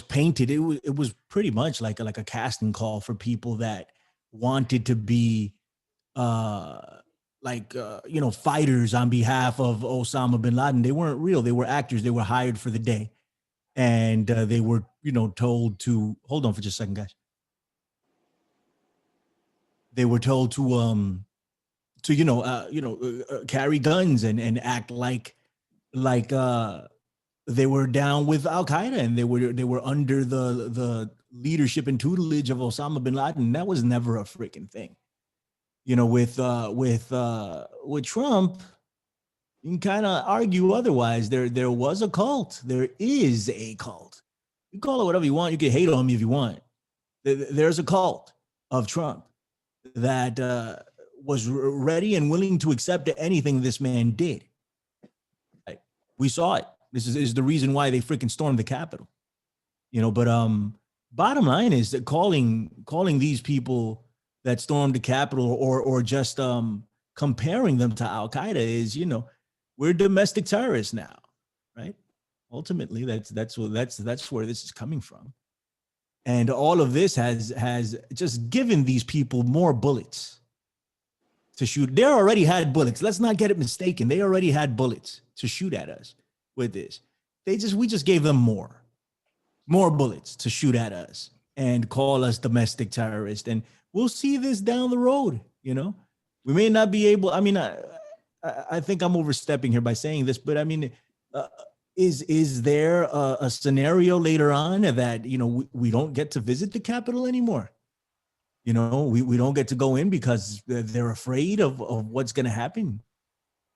Speaker 2: painted. It was pretty much like a casting call for people that wanted to be fighters on behalf of Osama bin Laden. They weren't real. They were actors. They were hired for the day, and they were told to hold on for just a second, guys. They were told to carry guns and act like they were down with Al Qaeda, and they were under the leadership and tutelage of Osama bin Laden. That was never a freaking thing. With Trump, you can kind of argue otherwise. There was a cult. There is a cult. You call it whatever you want. You can hate on me if you want. There's a cult of Trump that was ready and willing to accept anything this man did. Right? We saw it. This is the reason why they freaking stormed the Capitol. But bottom line is that calling these people that stormed the Capitol or just comparing them to Al Qaeda is, we're domestic terrorists now, right? Ultimately, that's where this is coming from. And all of this has just given these people more bullets to shoot. They already had bullets. Let's not get it mistaken. They already had bullets to shoot at us with this. We just gave them more bullets to shoot at us and call us domestic terrorists. And we'll see this down the road. We may not be able. I mean, I think I'm overstepping here by saying this, but I mean, is there a scenario later on that we don't get to visit the Capitol anymore? We don't get to go in because they're afraid of what's going to happen.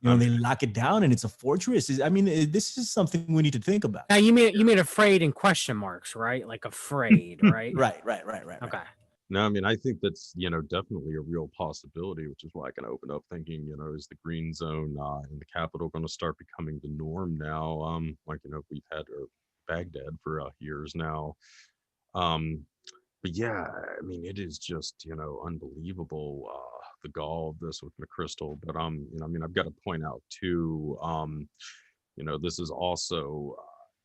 Speaker 2: They lock it down and it's a fortress. This is something we need to think about.
Speaker 3: Now you mean afraid in question marks, right? Like afraid, right?
Speaker 2: Right.
Speaker 3: Okay.
Speaker 1: No, I think that's, definitely a real possibility, which is why I can open up thinking, is the green zone in the Capitol going to start becoming the norm now? We've had Baghdad for years now. But yeah, it is just, unbelievable, the gall of this with McChrystal. But, I've got to point out too, this is also,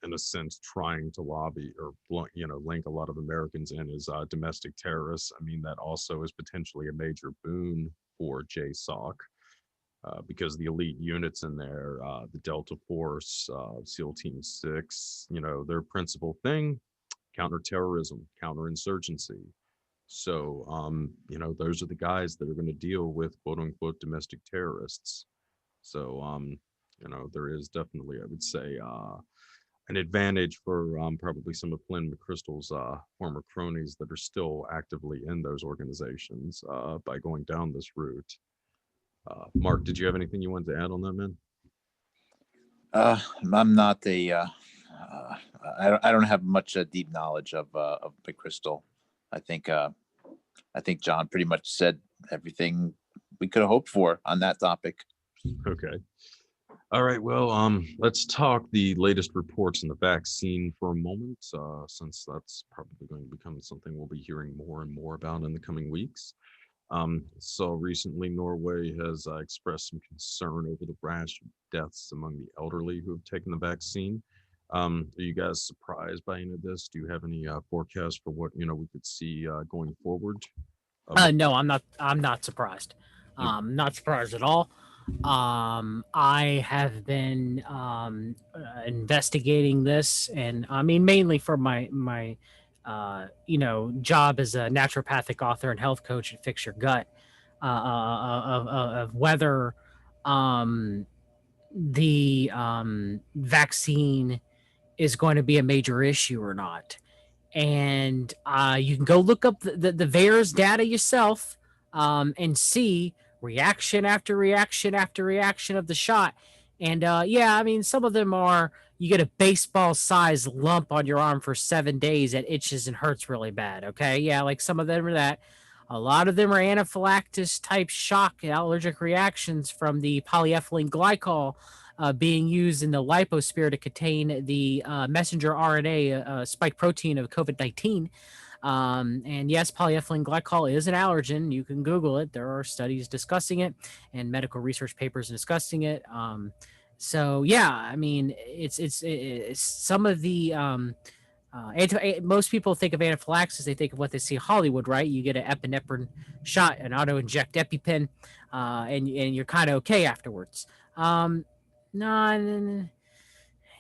Speaker 1: in a sense, trying to lobby or, link a lot of Americans in as domestic terrorists. That also is potentially a major boon for JSOC because the elite units in there, the Delta Force, SEAL Team 6, their principal thing, counterterrorism, counterinsurgency. So, those are the guys that are going to deal with quote unquote domestic terrorists. So, there is definitely, I would say, an advantage for probably some of Glenn McChrystal's former cronies that are still actively in those organizations by going down this route. Mark, did you have anything you wanted to add on that, man?
Speaker 4: I'm not I don't have much deep knowledge of McChrystal. I think John pretty much said everything we could have hoped for on that topic.
Speaker 1: Okay. All right. Well, let's talk the latest reports on the vaccine for a moment, since that's probably going to become something we'll be hearing more and more about in the coming weeks. So recently, Norway has expressed some concern over the rash of deaths among the elderly who have taken the vaccine. Are you guys surprised by any of this? Do you have any forecasts for what we could see going forward?
Speaker 3: No, I'm not surprised. Not surprised at all. I have been investigating this, and mainly for my job as a naturopathic author and health coach at Fix Your Gut, of whether the vaccine is going to be a major issue or not. And you can go look up the VAERS data yourself and see reaction after reaction after reaction of the shot. And some of them are, you get a baseball-sized lump on your arm for 7 days that itches and hurts really bad. Okay, yeah, like some of them are that. A lot of them are anaphylaxis type shock and allergic reactions from the polyethylene glycol being used in the liposphere to contain the messenger RNA spike protein of COVID-19. And yes, polyethylene glycol is an allergen. You can Google it. There are studies discussing it and medical research papers discussing it. It's some of the Most people think of anaphylaxis. They think of what they see in Hollywood, right? You get an epinephrine shot, an auto-inject EpiPen, and you're kind of okay afterwards. No,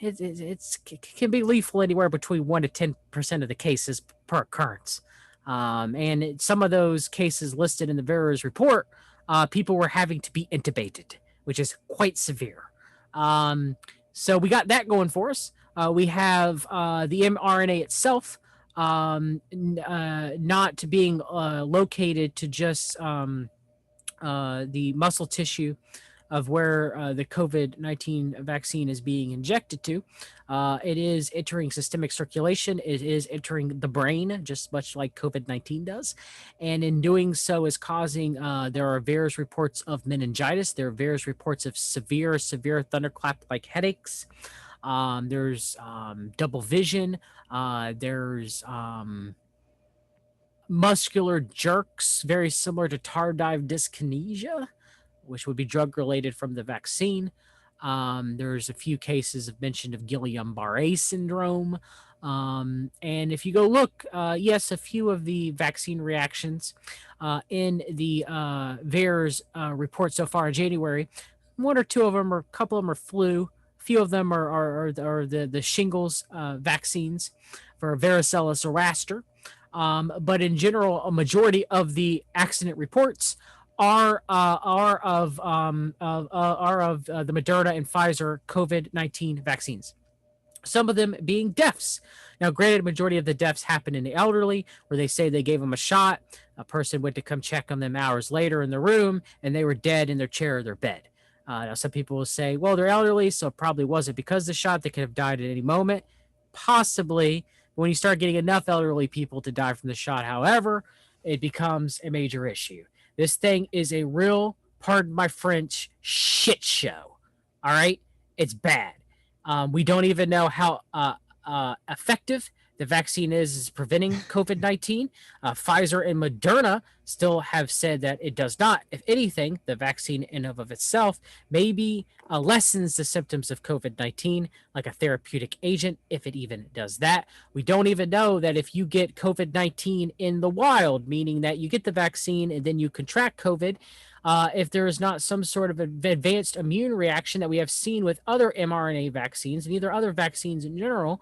Speaker 3: it can be lethal anywhere between 1 to 10% of the cases per occurrence. And some of those cases listed in the VAERS report, people were having to be intubated, which is quite severe. So we got that going for us. We have the mRNA itself not being located to just the muscle tissue of where the COVID-19 vaccine is being injected to. It is entering systemic circulation. It is entering the brain, just much like COVID-19 does. And in doing so is causing, there are various reports of meningitis. There are various reports of severe thunderclap-like headaches. There's double vision. There's muscular jerks, very similar to tardive dyskinesia, which would be drug-related from the vaccine. There's a few cases of mention of Guillain-Barré syndrome. And if you go look, yes, a few of the vaccine reactions in the VAERS report so far in January, 1 or 2 of them, or a couple of them are flu. A few of them are the shingles vaccines for varicella zoster. But in general, a majority of the accident reports are of the Moderna and Pfizer COVID-19 vaccines. Some of them being deaths. Now, granted, a majority of the deaths happen in the elderly, where they say they gave them a shot. A person went to come check on them hours later in the room, and they were dead in their chair or their bed. Now, some people will say, well, they're elderly, so it probably wasn't because of the shot. They could have died at any moment. Possibly. When you start getting enough elderly people to die from the shot, however, it becomes a major issue. This thing is a real, pardon my French, shit show. All right? It's bad. We don't even know how effective the vaccine is preventing COVID-19. Pfizer and Moderna still have said that it does not. If anything, the vaccine in and of itself maybe lessens the symptoms of COVID-19 like a therapeutic agent, if it even does that. We don't even know that if you get COVID-19 in the wild, meaning that you get the vaccine and then you contract COVID, if there is not some sort of advanced immune reaction that we have seen with other mRNA vaccines and either other vaccines in general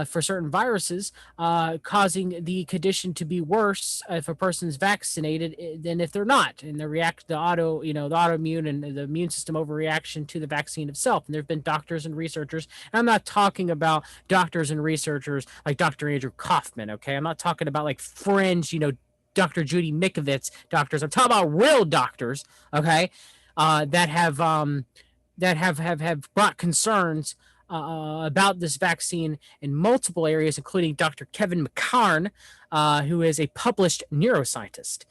Speaker 3: for certain viruses, causing the condition to be worse if a person's vaccinated than if they're not, and the autoimmune and the immune system overreaction to the vaccine itself. And there have been doctors and researchers, and I'm not talking about doctors and researchers like Dr. Andrew Kaufman, okay? I'm not talking about like fringe, Dr. Judy Mikovits doctors. I'm talking about real doctors, okay, that have brought concerns about this vaccine in multiple areas, including Dr. Kevin McCarn, who is a published neuroscientist.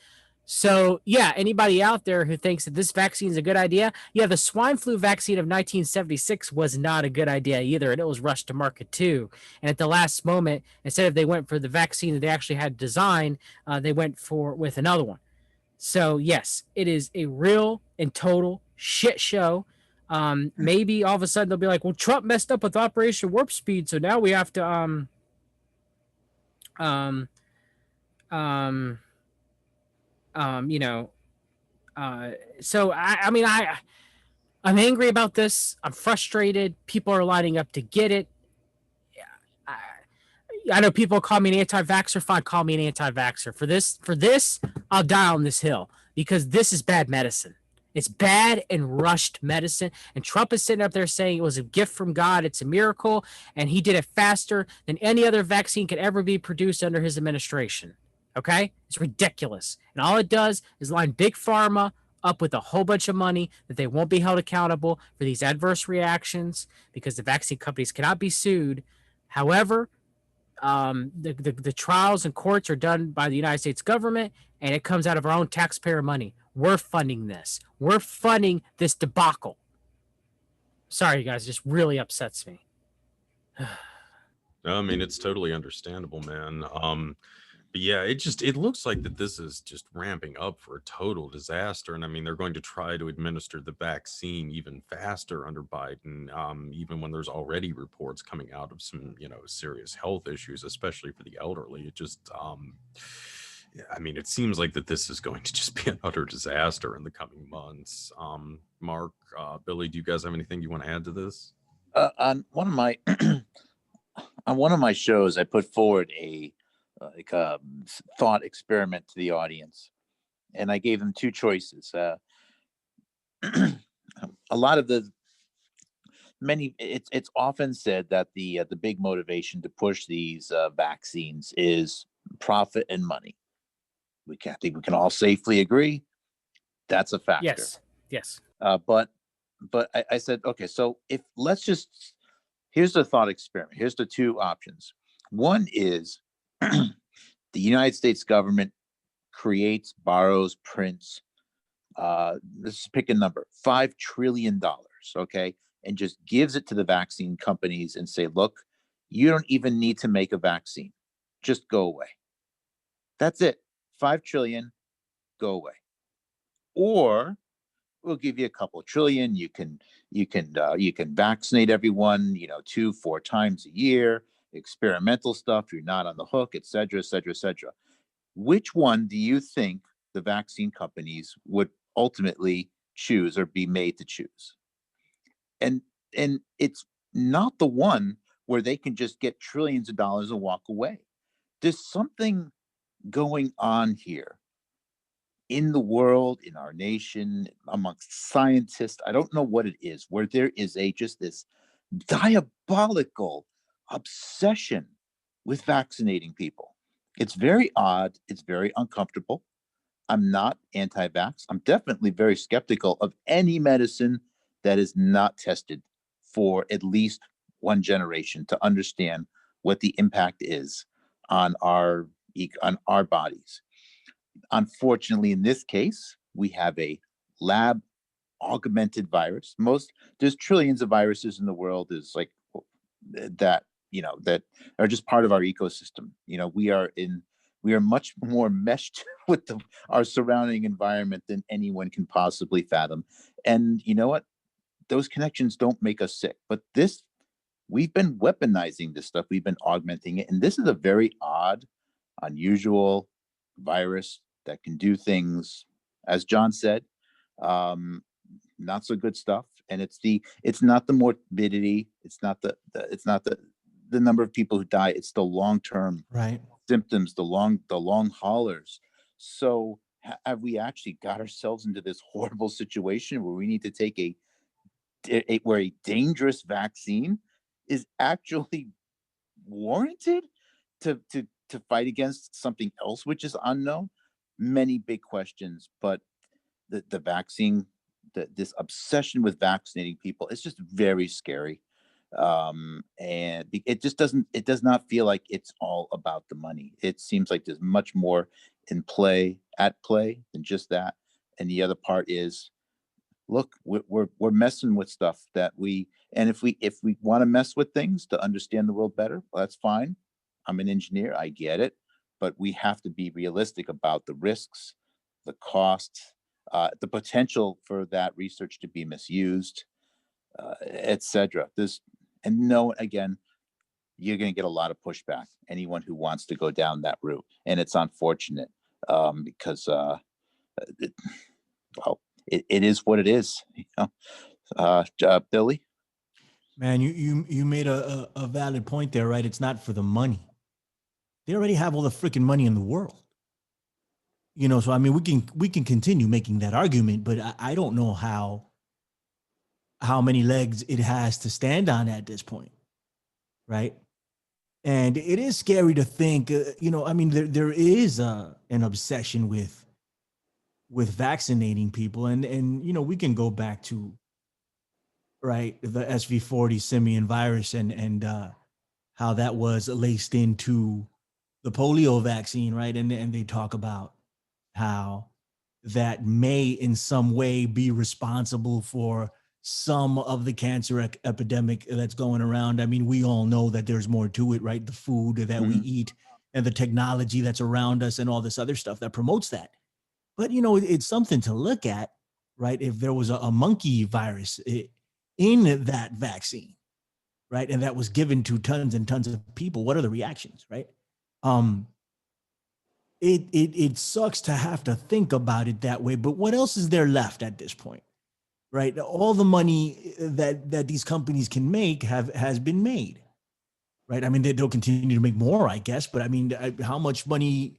Speaker 3: So, yeah, anybody out there who thinks that this vaccine is a good idea, yeah, the swine flu vaccine of 1976 was not a good idea either, and it was rushed to market too. And at the last moment, instead of they went for the vaccine that they actually had designed, they went with another one. So, yes, it is a real and total shit show. Maybe all of a sudden they'll be like, well, Trump messed up with Operation Warp Speed, so now we have to so I'm angry about this. I'm frustrated. People are lining up to get it. I know people call me an anti-vaxxer. Fine, call me an anti-vaxxer. For this, I'll die on this hill because this is bad medicine. It's bad and rushed medicine. And Trump is sitting up there saying it was a gift from God. It's a miracle. And he did it faster than any other vaccine could ever be produced under his administration. Okay? It's ridiculous. And all it does is line Big Pharma up with a whole bunch of money that they won't be held accountable for these adverse reactions because the vaccine companies cannot be sued. However, the trials and courts are done by the United States government, and it comes out of our own taxpayer money. We're funding this. We're funding this debacle. Sorry, guys. It just really upsets me.
Speaker 1: I mean, it's totally understandable, man. But yeah, it looks like that this is just ramping up for a total disaster. And I mean, they're going to try to administer the vaccine even faster under Biden, even when there's already reports coming out of some, serious health issues, especially for the elderly. It just, yeah, I mean, it seems like that this is going to just be an utter disaster in the coming months. Mark, Billy, do you guys have anything you want to add to this?
Speaker 4: On one of my on one of my shows, I put forward a thought experiment to the audience, and I gave them two choices. A lot of it's often said that the big motivation to push these vaccines is profit and money. I think we can all safely agree that's a factor.
Speaker 3: Yes.
Speaker 4: But I said, okay, so here's the thought experiment. Here's the two options. One is the United States government creates, borrows, prints, let's pick a number, $5 trillion, okay, and just gives it to the vaccine companies and say, look, you don't even need to make a vaccine. Just go away. That's it. 5 trillion, go away. Or we'll give you a couple trillion. You can vaccinate everyone, 2-4 times a year, experimental stuff. You're not on the hook, et cetera, et cetera, et cetera. Which one do you think the vaccine companies would ultimately choose or be made to choose? And it's not the one where they can just get trillions of dollars and walk away. There's something going on here in the world, in our nation, amongst scientists. I don't know what it is, where there is just this diabolical obsession with vaccinating people. It's very odd. It's very uncomfortable. I'm not anti-vax. I'm definitely very skeptical of any medicine that is not tested for at least one generation to understand what the impact is on our bodies. Unfortunately, in this case, we have a lab augmented virus. There's trillions of viruses in the world, is like that, that are just part of our ecosystem. We are much more meshed with our surrounding environment than anyone can possibly fathom. And you know what? Those connections don't make us sick. But we've been weaponizing this stuff. We've been augmenting it. And this is a very odd, unusual virus that can do things, as John said, not so good stuff. And it's not the morbidity. It's not the number of people who die. It's the long-term symptoms, the long haulers. So have we actually got ourselves into this horrible situation where we need to take where a dangerous vaccine is actually warranted to fight against something else which is unknown? Many big questions, but the vaccine, this obsession with vaccinating people, it's just very scary. And it does not feel like it's all about the money. It seems like there's much more at play than just that. And the other part is, look, we're messing with stuff and if we want to mess with things to understand the world better, well, that's fine. I'm an engineer, I get it, but we have to be realistic about the risks, the costs, the potential for that research to be misused, etc. Again, you're going to get a lot of pushback. Anyone who wants to go down that route, and it's unfortunate because it is what it is. Billy,
Speaker 2: man, you made a valid point there, right? It's not for the money. They already have all the freaking money in the world. So I mean, we can continue making that argument, but I don't know how many legs it has to stand on at this point, right? And it is scary to think, I mean, there is an obsession with vaccinating people, and we can go back to the SV40 simian virus and how that was laced into the polio vaccine, right? And they talk about how that may in some way be responsible for some of the cancer epidemic that's going around. I mean, we all know that there's more to it, right? The food that we eat and the technology that's around us and all this other stuff that promotes that. But, you know, it's something to look at, right? If there was a monkey virus in that vaccine, right, and that was given to tons and tons of people, what are the reactions, right? It sucks to have to think about it that way, but what else is there left at this point, right? All the money that these companies can make has been made, right? I mean, they'll continue to make more, I guess, but I mean, how much money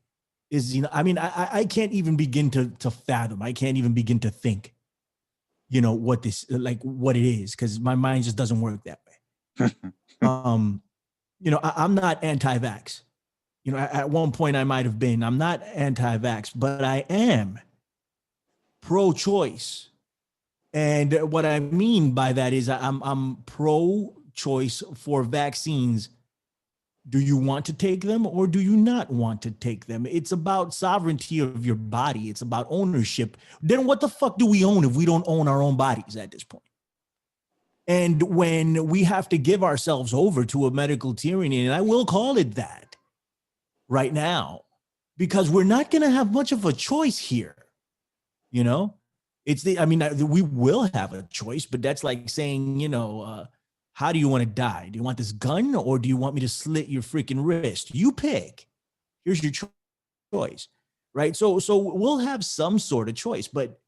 Speaker 2: is, you know, I mean, I can't even begin to fathom. I can't even begin to think, you know, what this, like what it is, because my mind just doesn't work that way. You know, I'm not anti-vax. You know, at one point I might have been. I'm not anti-vax, but I am pro-choice. And what I mean by that is I'm pro-choice for vaccines. Do you want to take them or do you not want to take them? It's about sovereignty of your body. It's about ownership. Then what the fuck do we own if we don't own our own bodies at this point? And when we have to give ourselves over to a medical tyranny, and I will call it that right now, because we're not going to have much of a choice here. You know, I mean, we will have a choice, but that's like saying, you know, how do you want to die? Do you want this gun or do you want me to slit your freaking wrist? You pick. Here's your choice, right? So we'll have some sort of choice, but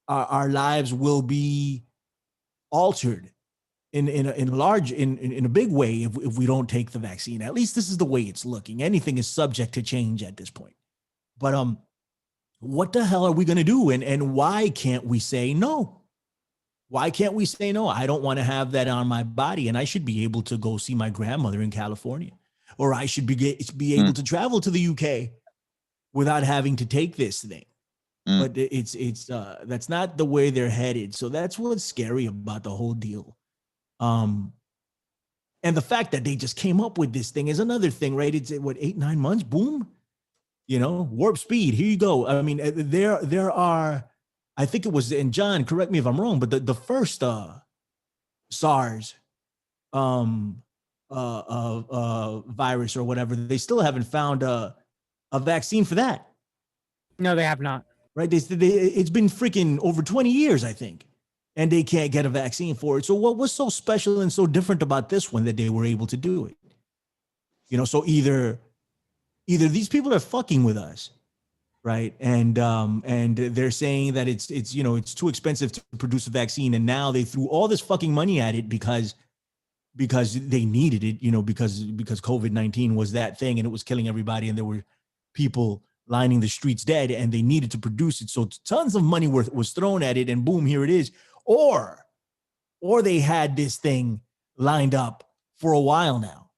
Speaker 2: our lives will be altered in a big way if we don't take the vaccine. At least this is the way it's looking. Anything is subject to change at this point. But what the hell are we going to do? And why can't we say no? Why can't we say no? I don't want to have that on my body, and I should be able to go see my grandmother in California, or I should be able to travel to the UK without having to take this thing. But it's that's not the way they're headed. So that's what's scary about the whole deal. And the fact that they just came up with this thing is another thing, right? It's what, 8-9 months, boom, you know, warp speed. Here you go. I mean, there are, I think it was, and John, correct me if I'm wrong, but the first SARS virus or whatever, they still haven't found a vaccine for that.
Speaker 3: No, they have not.
Speaker 2: Right? It's been freaking over 20 years, I think, and they can't get a vaccine for it. So what was so special and so different about this one that they were able to do it? You know, so either these people are fucking with us, right? And they're saying that it's you know, it's too expensive to produce a vaccine, and now they threw all this fucking money at it because they needed it, you know, because COVID-19 was that thing and it was killing everybody, and there were people lining the streets dead, and they needed to produce it. So tons of money was thrown at it, and boom, here it is. Or they had this thing lined up for a while now.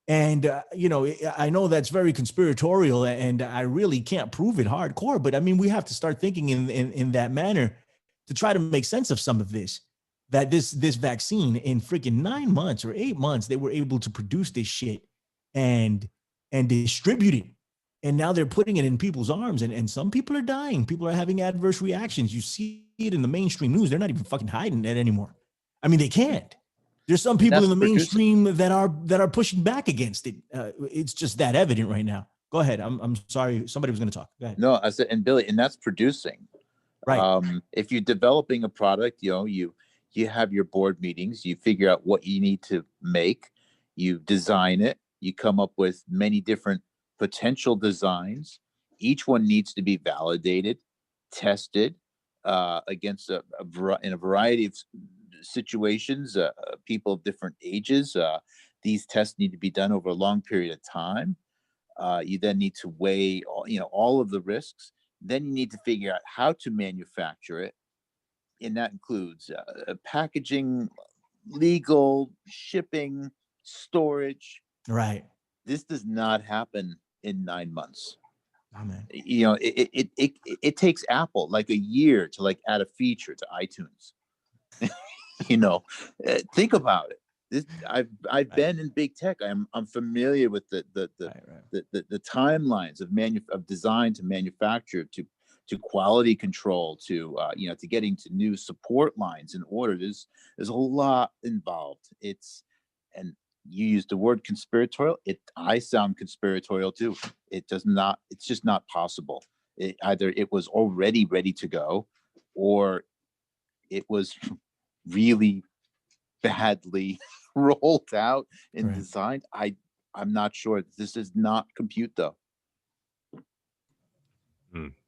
Speaker 2: And, you know, I know that's very conspiratorial, and I really can't prove it hardcore, but I mean, we have to start thinking in that manner to try to make sense of some of this, that this vaccine in freaking 9 months or 8 months, they were able to produce this shit and distribute it. And now they're putting it in people's arms, and some people are dying. People are having adverse reactions. You see it in the mainstream news. They're not even fucking hiding it anymore. I mean, they can't. There's some people in the mainstream that are pushing back against it. It's just that evident right now. Go ahead. I'm sorry. Somebody was going to talk. Go ahead.
Speaker 4: No, I said, and Billy, and that's producing.
Speaker 2: Right.
Speaker 4: If you're developing a product, you know, you have your board meetings. You figure out what you need to make. You design it. You come up with many different potential designs. Each one needs to be validated, tested against in a variety of situations, people of different ages. These tests need to be done over a long period of time. You then need to weigh all of the risks. Then you need to figure out how to manufacture it, and that includes packaging, legal, shipping, storage.
Speaker 2: Right.
Speaker 4: This does not happen in 9 months.
Speaker 2: Oh, man.
Speaker 4: You know, it takes Apple like a year to like add a feature to iTunes. You know, think about it. This I've been in big tech. I'm familiar with the timelines of design to manufacture to quality control to to getting to new support lines in order. There's a lot involved. And you use the word conspiratorial. I sound conspiratorial too. It does not. It's just not possible. Either it was already ready to go, or it was really badly rolled out and
Speaker 2: Right.
Speaker 4: designed. I'm not sure. This does not compute though.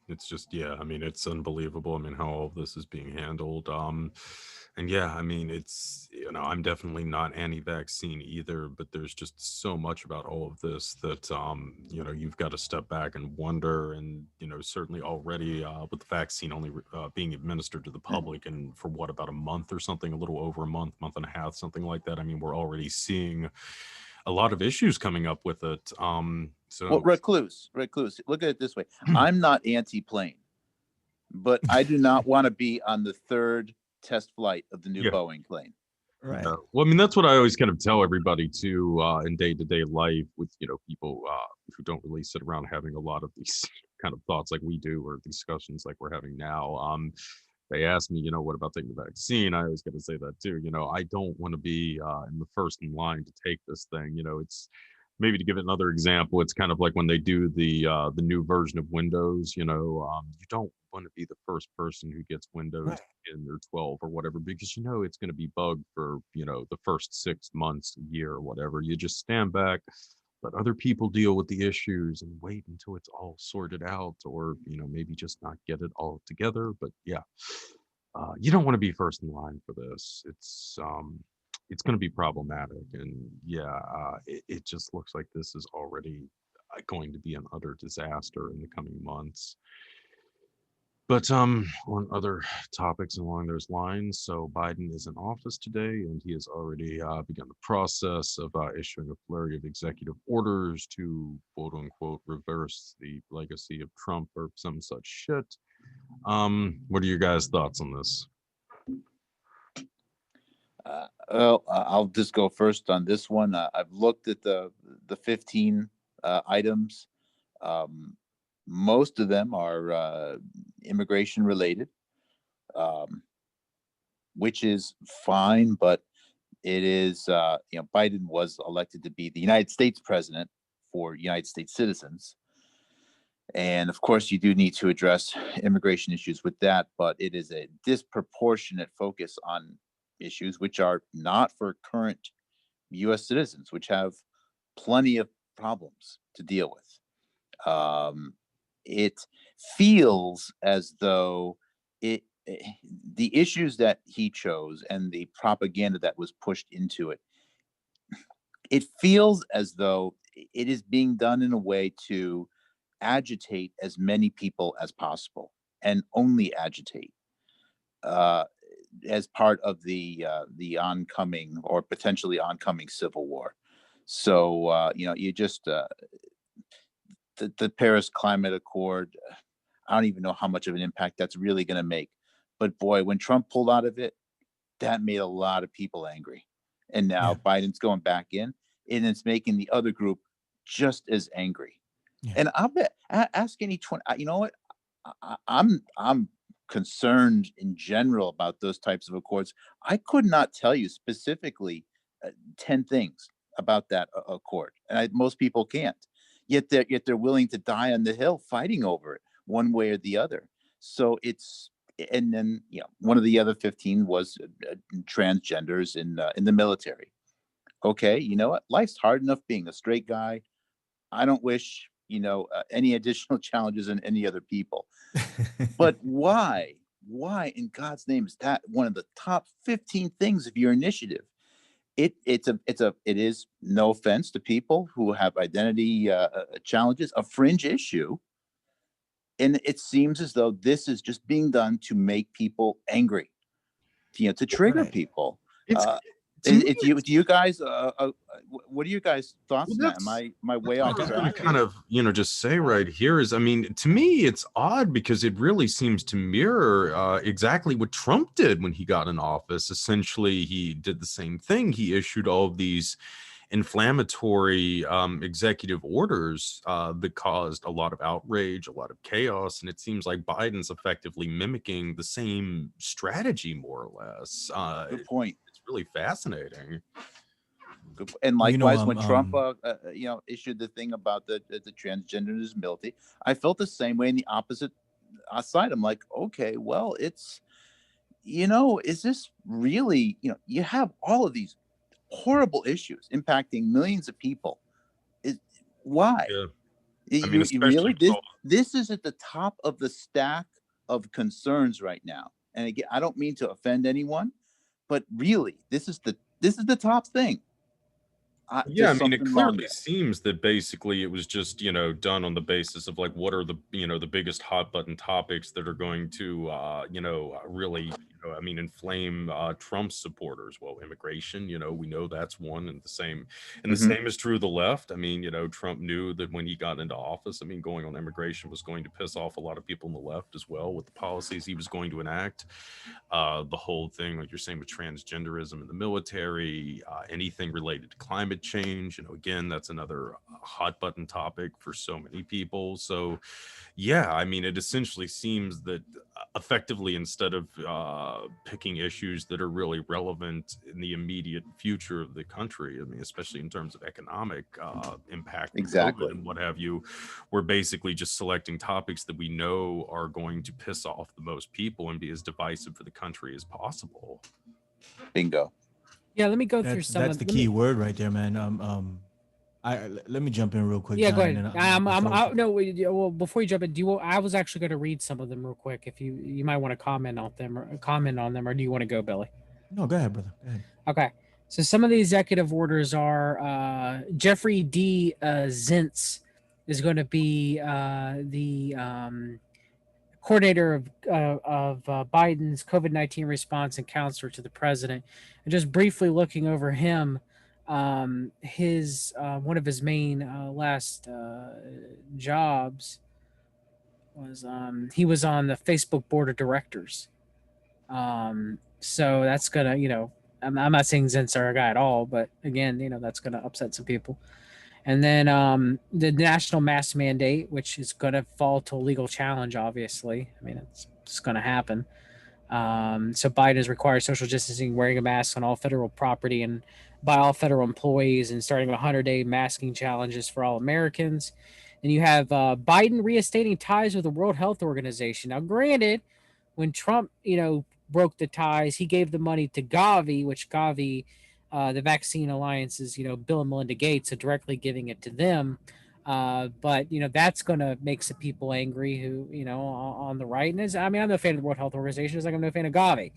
Speaker 1: It's just, yeah, I mean, it's unbelievable. I mean, how all of this is being handled. And yeah, I mean, it's, I'm definitely not anti-vaccine either, but there's just so much about all of this that, you've got to step back and wonder. And, certainly already with the vaccine only being administered to the public and for what, about a month or something, a little over a month and a half, something like that. I mean, we're already seeing a lot of issues coming up with it.
Speaker 4: Well, recluse, look at it this way. I'm not anti-plane, but I do not want to be on the third test flight of the new Boeing plane.
Speaker 2: Right.
Speaker 1: Well, I mean, that's what I always kind of tell everybody too, in day-to-day life with, people who don't really sit around having a lot of these kind of thoughts like we do, or discussions like we're having now. They ask me, what about taking the vaccine? I always got to say that too. I don't want to be in the first in line to take this thing. It's, maybe to give it another example, it's kind of like when they do the new version of Windows. You don't want to be the first person who gets Windows 10 or 12 or whatever, because it's going to be bugged for the first 6 months, a year, or whatever. You just stand back, let other people deal with the issues, and wait until it's all sorted out, or maybe just not get it all together. But yeah, you don't want to be first in line for this. It's going to be problematic, and it just looks like this is already going to be an utter disaster in the coming months. But on other topics along those lines, so Biden is in office today, and he has already begun the process of issuing a flurry of executive orders to quote unquote reverse the legacy of Trump or some such shit. What are your guys' thoughts on this?
Speaker 4: Well, I'll just go first on this one. I've looked at the 15 items. Most of them are immigration related, which is fine, but it is, Biden was elected to be the United States president for United States citizens. And of course, you do need to address immigration issues with that, but it is a disproportionate focus on issues which are not for current U.S. citizens, which have plenty of problems to deal with. It feels as though the issues that he chose and the propaganda that was pushed into it, it feels as though it is being done in a way to agitate as many people as possible, and only agitate as part of the oncoming or potentially oncoming civil war. So you just the Paris Climate Accord. I don't even know how much of an impact that's really going to make. But boy, when Trump pulled out of it, that made a lot of people angry. And now Biden's going back in, and it's making the other group just as angry. Yeah. And I bet ask any 20. You know what? I'm concerned in general about those types of accords. I could not tell you specifically 10 things about that accord, and most people can't. Yet they're willing to die on the Hill fighting over it, one way or the other. So it's, and then one of the other 15 was transgenders in the military. Okay, you know what? Life's hard enough being a straight guy. I don't wish any additional challenges in any other people. But why in God's name is that one of the top 15 things of your initiative? It is, no offense to people who have identity challenges, a fringe issue. And it seems as though this is just being done to make people angry, to trigger people. Do you guys? What are you guys' thoughts on that? Am I way off track?
Speaker 1: I was kind of just say right here is, I mean, to me it's odd because it really seems to mirror exactly what Trump did when he got in office. Essentially, he did the same thing. He issued all of these inflammatory executive orders that caused a lot of outrage, a lot of chaos, and it seems like Biden's effectively mimicking the same strategy, more or less.
Speaker 4: Good point.
Speaker 1: It's really fascinating.
Speaker 4: And
Speaker 2: Well,
Speaker 4: likewise, when Trump, issued the thing about the transgender disability, I felt the same way in the opposite side. I'm like, okay, well, it's, is this really, you have all of these horrible issues impacting millions of people. Why?
Speaker 1: Yeah. I mean,
Speaker 4: You really,
Speaker 1: especially with all
Speaker 4: this is at the top of the stack of concerns right now. And again, I don't mean to offend anyone, but really, this is the top thing.
Speaker 1: Yeah, I
Speaker 4: Just
Speaker 1: mean, it
Speaker 4: something wrong
Speaker 1: clearly
Speaker 4: there.
Speaker 1: seems that basically it was just, done on the basis of like what are the, the biggest hot button topics that are going to, really, I mean, inflame Trump's supporters. Well, immigration, we know that's one, and the same is true of the left. I mean, Trump knew that when he got into office, I mean, going on immigration was going to piss off a lot of people on the left as well with the policies he was going to enact. The whole thing, like you're saying, with transgenderism in the military, anything related to climate change, again, that's another hot button topic for so many people. So yeah, I mean, it essentially seems that effectively, instead of picking issues that are really relevant in the immediate future of the country, I mean, especially in terms of economic impact of
Speaker 4: Exactly.
Speaker 1: COVID and what have you, we're basically just selecting topics that we know are going to piss off the most people and be as divisive for the country as possible.
Speaker 4: Bingo.
Speaker 3: Yeah, let me go through some.
Speaker 2: That's the key word right there, man. Let me jump in real quick.
Speaker 3: Yeah,
Speaker 2: John,
Speaker 3: go ahead.
Speaker 2: and then
Speaker 3: No. Well, before you jump in, I was actually going to read some of them real quick. If you might want to comment on them, or do you want to go, Billy?
Speaker 2: No, go ahead, brother. Go ahead.
Speaker 3: Okay. So some of the executive orders are Jeffrey D. Zients is going to be the coordinator of Biden's COVID-19 response and counselor to the president. And just briefly looking over him, his one of his main last jobs was he was on the Facebook board of directors. So that's gonna, I'm not saying Zients are a guy at all, but again, that's gonna upset some people. And then the national mask mandate, which is going to fall to a legal challenge, obviously. I mean, it's going to happen. So Biden has required social distancing, wearing a mask on all federal property and by all federal employees, and starting 100-day masking challenges for all Americans. And you have Biden reinstating ties with the World Health Organization. Now, granted, when Trump, broke the ties, he gave the money to Gavi, which Gavi, the Vaccine Alliance is, Bill and Melinda Gates, so directly giving it to them. But that's going to make some people angry who, on the right. And I'm no fan of the World Health Organization. It's like I'm no fan of Gavi,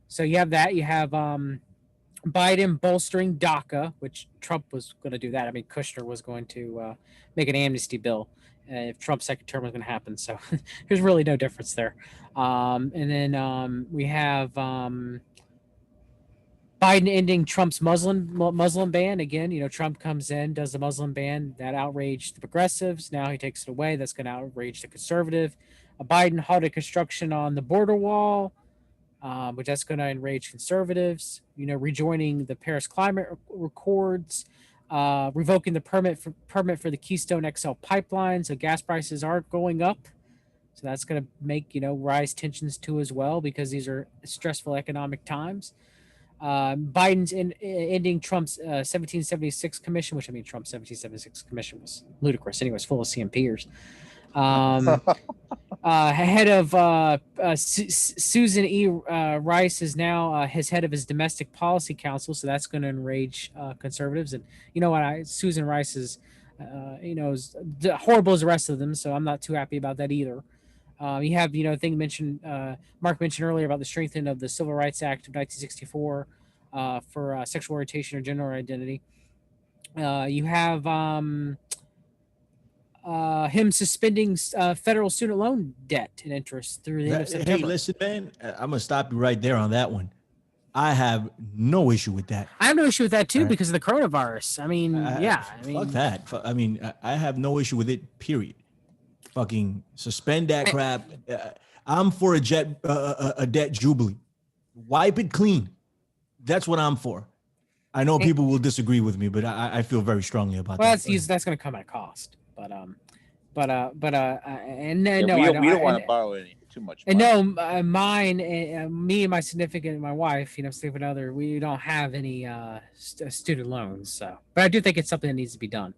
Speaker 3: So you have that. You have Biden bolstering DACA, which Trump was going to do that. I mean, Kushner was going to make an amnesty bill if Trump's second term was going to happen. So there's really no difference there. And then we have Biden ending Trump's Muslim ban. Again, Trump comes in, does the Muslim ban. That outraged the progressives. Now he takes it away. That's going to outrage the conservative. Biden halted construction on the border wall, which that's going to enrage conservatives. Rejoining the Paris Climate Accords, revoking the permit for the Keystone XL pipeline. So gas prices aren't going up. So that's going to make, rise tensions too as well, because these are stressful economic times. Biden's ending Trump's 1776 commission, which Trump's 1776 commission was ludicrous. Anyway, it's full of CMPers. Head of Susan E. Rice is now his head of his domestic policy council, so that's going to enrage conservatives. And Susan Rice is, is horrible as the rest of them, so I'm not too happy about that either. You have, Mark mentioned earlier about the strengthening of the Civil Rights Act of 1964 for sexual orientation or gender identity. You have him suspending federal student loan debt and interest through the end of September.
Speaker 2: Hey, listen, man, I'm going to stop you right there on that one. I have no issue with that.
Speaker 3: I have no issue with that, too, because of the coronavirus.
Speaker 2: Fuck that. I have no issue with it, period. Fucking suspend that crap. I'm for a debt jubilee. Wipe it clean. That's what I'm for. I know people will disagree with me, but I feel very strongly about that.
Speaker 3: Well, that's going to come at a cost. And then
Speaker 4: we don't want to borrow any. too much
Speaker 3: And
Speaker 4: money.
Speaker 3: no, mine, me and my wife, significant other, we don't have any student loans. So, but I do think it's something that needs to be done.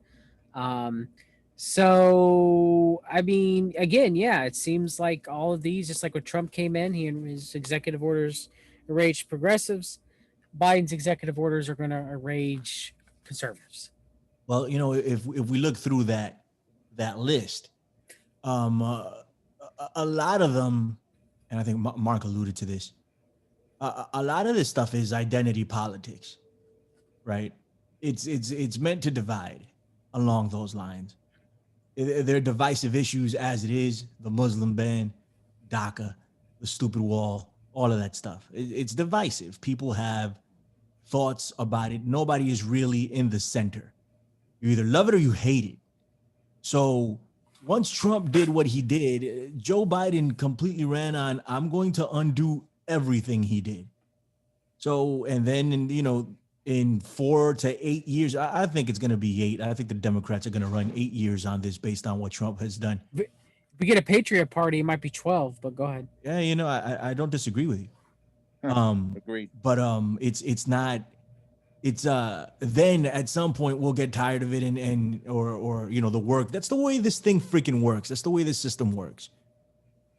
Speaker 3: Um, so I mean, again, yeah, it seems like all of these, just like when Trump came in, he and his executive orders enraged progressives. Biden's executive orders are going to enrage conservatives.
Speaker 2: Well, if we look through that list, a lot of them, and I think Mark alluded to this. A lot of this stuff is identity politics, right? It's meant to divide along those lines. There are divisive issues as it is: the Muslim ban, DACA, the stupid wall, all of that stuff. It's divisive. People have thoughts about it. Nobody is really in the center. You either love it or you hate it. So once Trump did what he did, Joe Biden completely ran on, I'm going to undo everything he did. So, and then, in 4 to 8 years, I think it's going to be 8. I think the Democrats are going to run 8 years on this based on what Trump has done.
Speaker 3: If we get a Patriot Party, it might be 12, but go ahead.
Speaker 2: Yeah, I don't disagree with you.
Speaker 4: Agreed.
Speaker 2: But it's not. It's then at some point we'll get tired of it or the work. That's the way this thing freaking works. That's the way this system works.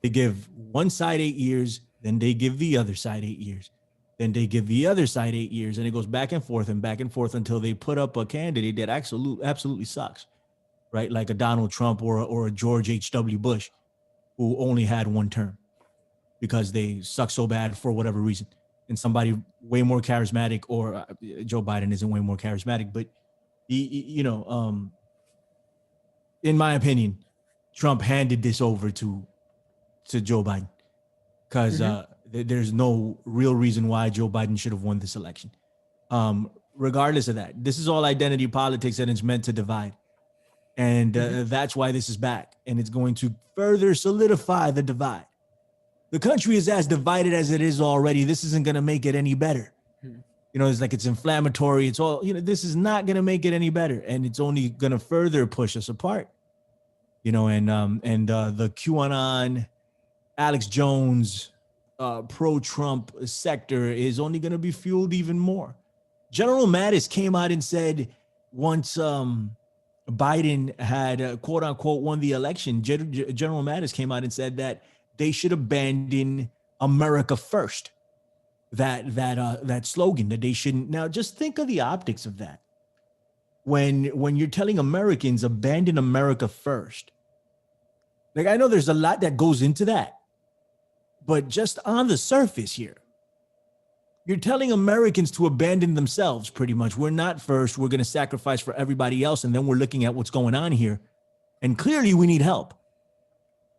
Speaker 2: They give one side 8 years, then they give the other side 8 years. Then they give the other side 8 years, and it goes back and forth until they put up a candidate that absolutely sucks, right? Like a Donald Trump or a George H.W. Bush, who only had one term because they suck so bad for whatever reason. And somebody way more charismatic, or Joe Biden isn't way more charismatic, but in my opinion, Trump handed this over to Joe Biden because there's no real reason why Joe Biden should have won this election. Regardless of that, this is all identity politics, and it's meant to divide. And that's why this is back. And it's going to further solidify the divide. The country is as divided as it is already. This isn't going to make it any better. It's like it's inflammatory. It's all, this is not going to make it any better. And it's only going to further push us apart. And the QAnon, Alex Jones, pro-Trump sector is only going to be fueled even more. General Mattis came out and said once Biden had quote unquote won the election, General Mattis came out and said that they should abandon America first. That slogan, that they shouldn't. Now, just think of the optics of that. When you're telling Americans abandon America first, like, I know there's a lot that goes into that, but just on the surface here, you're telling Americans to abandon themselves pretty much. We're not first. We're going to sacrifice for everybody else, and then we're looking at what's going on here, and clearly we need help.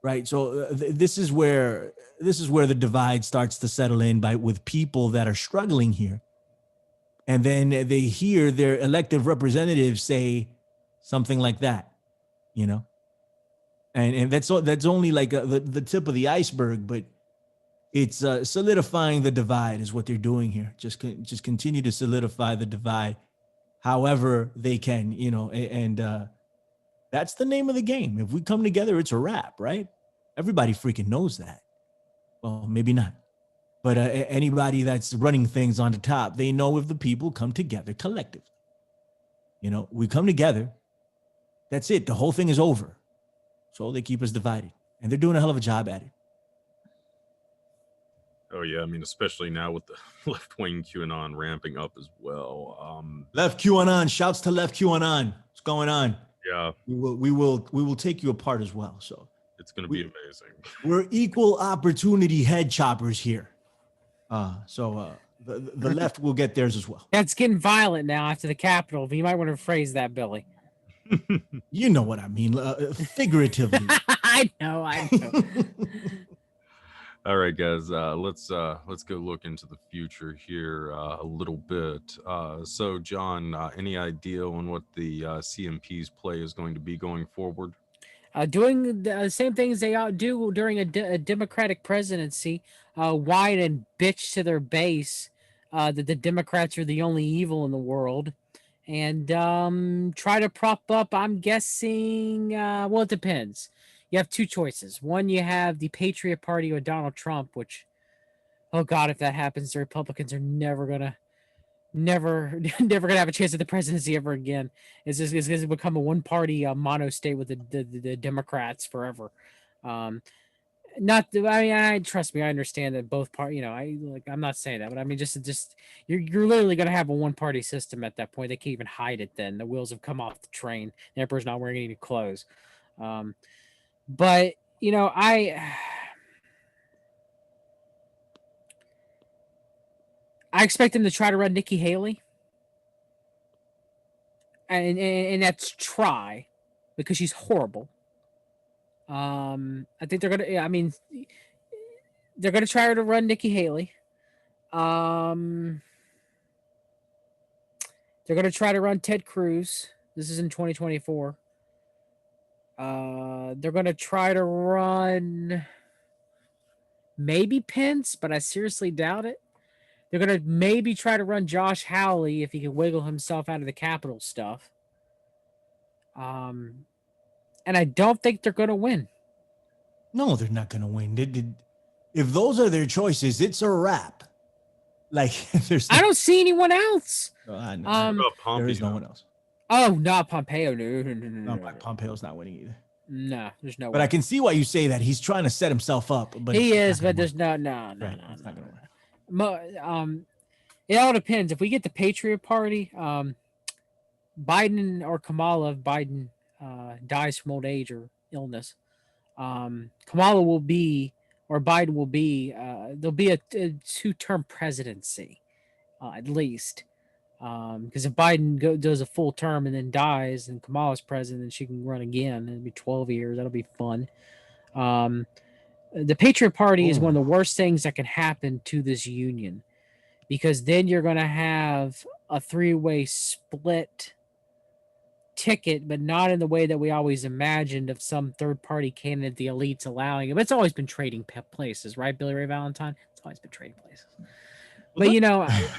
Speaker 2: Right. So this is where the divide starts to settle in with people that are struggling here. And then they hear their elected representatives say something like that, and that's only like the tip of the iceberg, but it's solidifying the divide is what they're doing here. Just continue to solidify the divide however they can, and that's the name of the game. If we come together, it's a wrap, right? Everybody freaking knows that. Well, maybe not. But anybody that's running things on the top, they know if the people come together collectively. We come together, that's it. The whole thing is over. So they keep us divided. And they're doing a hell of a job at it.
Speaker 1: Oh, yeah. I mean, especially now with the left-wing QAnon ramping up as well.
Speaker 2: Left QAnon. Shouts to left QAnon. What's going on?
Speaker 1: Yeah.
Speaker 2: We will take you apart as well. So
Speaker 1: it's going to be amazing.
Speaker 2: We're equal opportunity head choppers here. So the left will get theirs as well.
Speaker 3: That's getting violent now after the Capitol, but you might want to rephrase that, Billy.
Speaker 2: You know what I mean, figuratively.
Speaker 3: I know.
Speaker 1: All right, guys, let's go look into the future here a little bit. So, John, any idea on what the CMP's play is going to be going forward?
Speaker 3: Doing the same things they do during a Democratic presidency, whine and bitch to their base that the Democrats are the only evil in the world, and try to prop up, I'm guessing, well, it depends. you have two choices. One, you have the Patriot Party with Donald Trump, which, oh God, if that happens, the Republicans are never gonna have a chance at the presidency ever again. It's going to become a one-party mono state with the Democrats forever. Not, I mean, I trust me, I understand that both parties. I'm not saying that, but I mean, just you're literally going to have a one-party system at that point. They can't even hide it. Then the wheels have come off the train. The emperor's not wearing any clothes. But I expect him to try to run Nikki Haley. And that's try, because she's horrible. I think they're gonna. I mean, they're gonna try to run Nikki Haley. They're gonna try to run Ted Cruz. This is in 2024. They're gonna try to run maybe Pence, but I seriously doubt it. They're gonna maybe try to run Josh Hawley if he can wiggle himself out of the Capitol stuff. And I don't think they're gonna win.
Speaker 2: No, they're not gonna win. If those are their choices, it's a wrap. Like
Speaker 3: I don't see anyone else.
Speaker 2: I know. There is no one else.
Speaker 3: Oh, not Pompeo. No.
Speaker 2: Pompeo's not winning either.
Speaker 3: No, there's no way.
Speaker 2: But I can see why you say that. He's trying to set himself up. But
Speaker 3: he is, but there's no. It's not gonna win. It all depends. If we get the Patriot Party, Biden or Kamala, if Biden dies from old age or illness, Kamala will be, or Biden will be, there'll be a two-term presidency, at least. Because if Biden does a full term and then dies and Kamala's president, then she can run again. It'll be 12 years. That'll be fun. The Patriot Party is one of the worst things that can happen to this union, because then you're going to have a three-way split ticket, but not in the way that we always imagined of some third-party candidate the elites allowing it. But it's always been trading places, right, Billy Ray Valentine? It's always been trading places. But
Speaker 1: I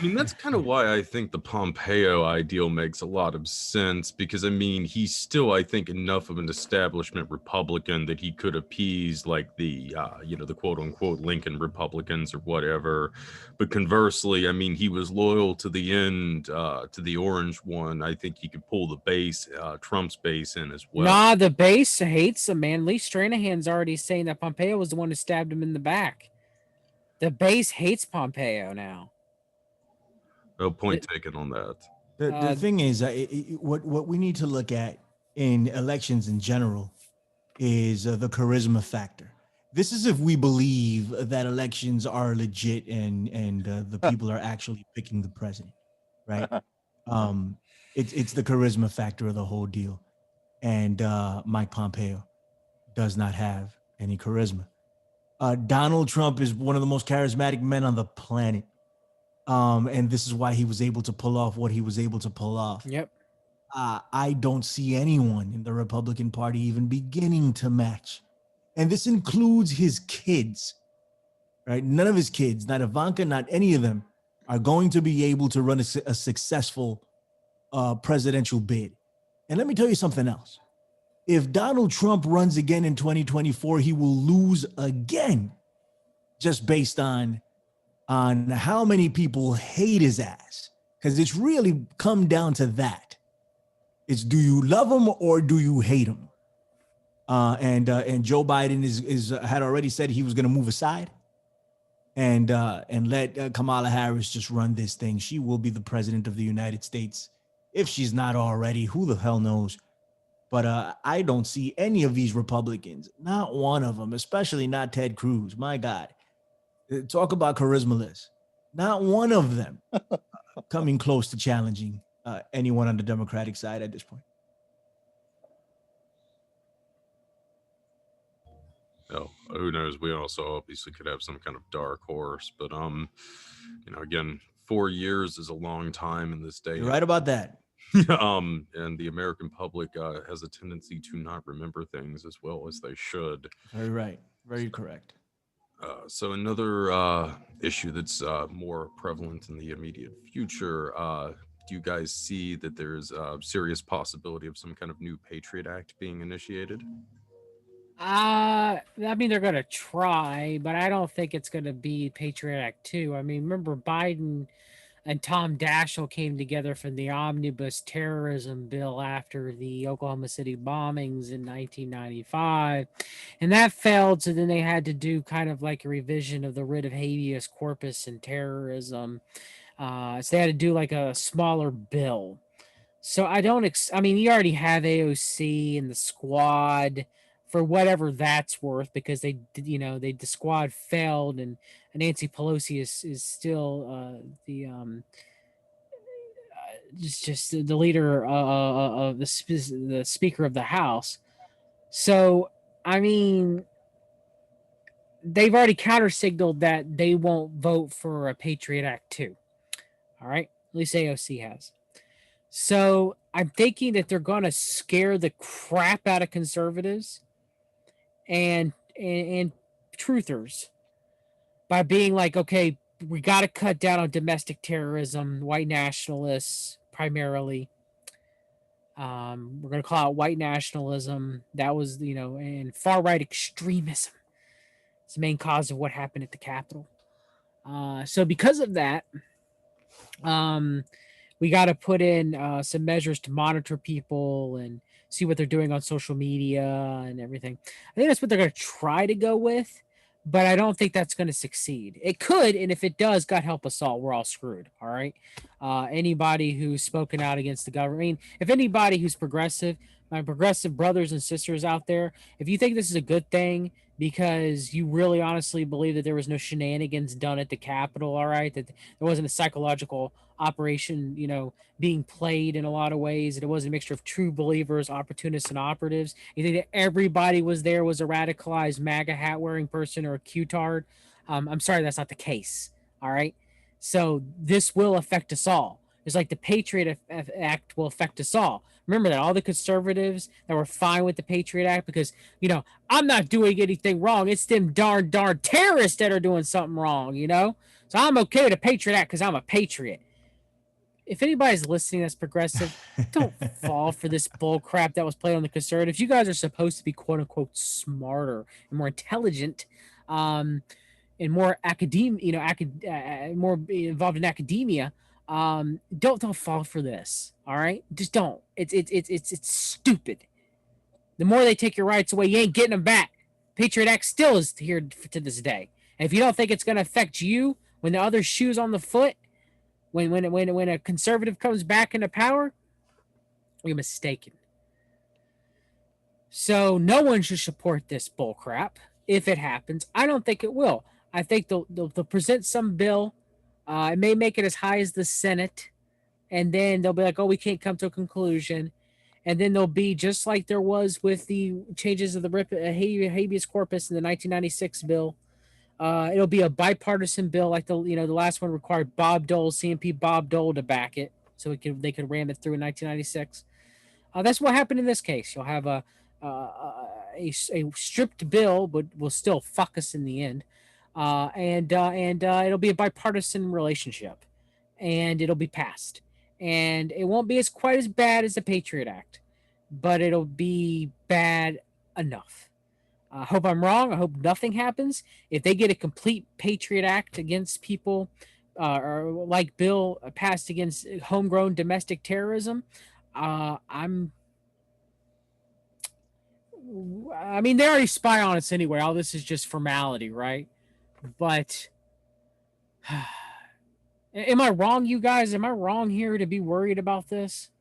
Speaker 1: mean, that's kind of why I think the Pompeo ideal makes a lot of sense, because I mean, he's still, I think, enough of an establishment Republican that he could appease like the the quote unquote Lincoln Republicans or whatever. But conversely, I mean, he was loyal to the end, to the orange one. I think he could pull the base, Trump's base in as well.
Speaker 3: Nah, the base hates him, man. Lee Stranahan's already saying that Pompeo was the one who stabbed him in the back. The base hates Pompeo now.
Speaker 1: No point taken on that.
Speaker 2: The thing is, what we need to look at in elections in general is the charisma factor. This is if we believe that elections are legit and the people are actually picking the president, right? It's the charisma factor of the whole deal. And Mike Pompeo does not have any charisma. Donald Trump is one of the most charismatic men on the planet. And this is why he was able to pull off what he was able to pull off.
Speaker 3: Yep.
Speaker 2: I don't see anyone in the Republican Party even beginning to match. And this includes his kids, right? None of his kids, not Ivanka, not any of them, are going to be able to run a successful presidential bid. And let me tell you something else. If Donald Trump runs again in 2024, he will lose again, just based on how many people hate his ass. Because it's really come down to that. It's, do you love him or do you hate him? And Joe Biden had already said he was going to move aside and let Kamala Harris just run this thing. She will be the president of the United States. If she's not already, who the hell knows? But I don't see any of these Republicans, not one of them, especially not Ted Cruz. My God. Talk about charisma-less. Not one of them coming close to challenging anyone on the Democratic side at this point.
Speaker 1: Oh, who knows? We also obviously could have some kind of dark horse, but again, 4 years is a long time in this day.
Speaker 2: You're right about that.
Speaker 1: And the American public has a tendency to not remember things as well as they should.
Speaker 2: Very right. Very correct.
Speaker 1: So another issue that's more prevalent in the immediate future, do you guys see that there's a serious possibility of some kind of new Patriot Act being initiated?
Speaker 3: I mean, they're going to try, but I don't think it's going to be Patriot Act 2. I mean, remember Biden and Tom Daschle came together for the omnibus terrorism bill after the Oklahoma City bombings in 1995, and that failed. So then they had to do kind of like a revision of the writ of habeas corpus and terrorism. So they had to do like a smaller bill. So I don't. I mean, you already have AOC and the squad for whatever that's worth because the squad failed and Nancy Pelosi is still the just the leader of the Speaker of the House. So I mean, they've already countersignaled that they won't vote for a Patriot Act 2. All right, at least AOC has. So I'm thinking that they're going to scare the crap out of conservatives and truthers by being like, okay, we got to cut down on domestic terrorism, white nationalists primarily. We're going to call out white nationalism. That was, and far right extremism. It's the main cause of what happened at the Capitol. So because of that, we got to put in some measures to monitor people and see what they're doing on social media and everything. I think that's what they're going to try to go with, but I don't think that's going to succeed. It could, and if it does, God help us all, we're all screwed. All right. Anybody who's spoken out against the government, I mean, if anybody who's progressive, my progressive brothers and sisters out there, if you think this is a good thing because you really honestly believe that there was no shenanigans done at the Capitol, all right, that there wasn't a psychological operation, being played in a lot of ways, and it was a mixture of true believers, opportunists, and operatives. You think that everybody was there was a radicalized MAGA hat wearing person or a Q-tard? I'm sorry, that's not the case. All right, so this will affect us all. It's like the Patriot Act will affect us all. Remember that all the conservatives that were fine with the Patriot Act because I'm not doing anything wrong. It's them darn terrorists that are doing something wrong. So I'm okay with the Patriot Act because I'm a patriot. If anybody's listening that's progressive, don't fall for this bull crap that was played on the conservatives. You guys are supposed to be quote unquote smarter and more intelligent, and more more involved in academia. Don't fall for this. All right, just don't. It's stupid. The more they take your rights away, you ain't getting them back. Patriot Act still is here to this day. And if you don't think it's going to affect you when the other shoe's on the foot, when a conservative comes back into power, you're mistaken. So no one should support this bullcrap if it happens. I don't think it will. I think they'll present some bill. It may make it as high as the Senate, and then they'll be like, "Oh, we can't come to a conclusion." And then there'll be just like there was with the changes of the habeas corpus in the 1996 bill. It'll be a bipartisan bill, like the last one required Bob Dole, CMP Bob Dole, to back it, so they could ram it through in 1996. That's what happened in this case. You'll have a stripped bill, but will still fuck us in the end, and it'll be a bipartisan relationship, and it'll be passed, and it won't be quite as bad as the Patriot Act, but it'll be bad enough. I hope I'm wrong. I hope nothing happens. If they get a complete Patriot Act against people, or like bill passed against homegrown domestic terrorism, I mean, they already spy on us anyway. All this is just formality, right? But am I wrong, you guys? Am I wrong here to be worried about this?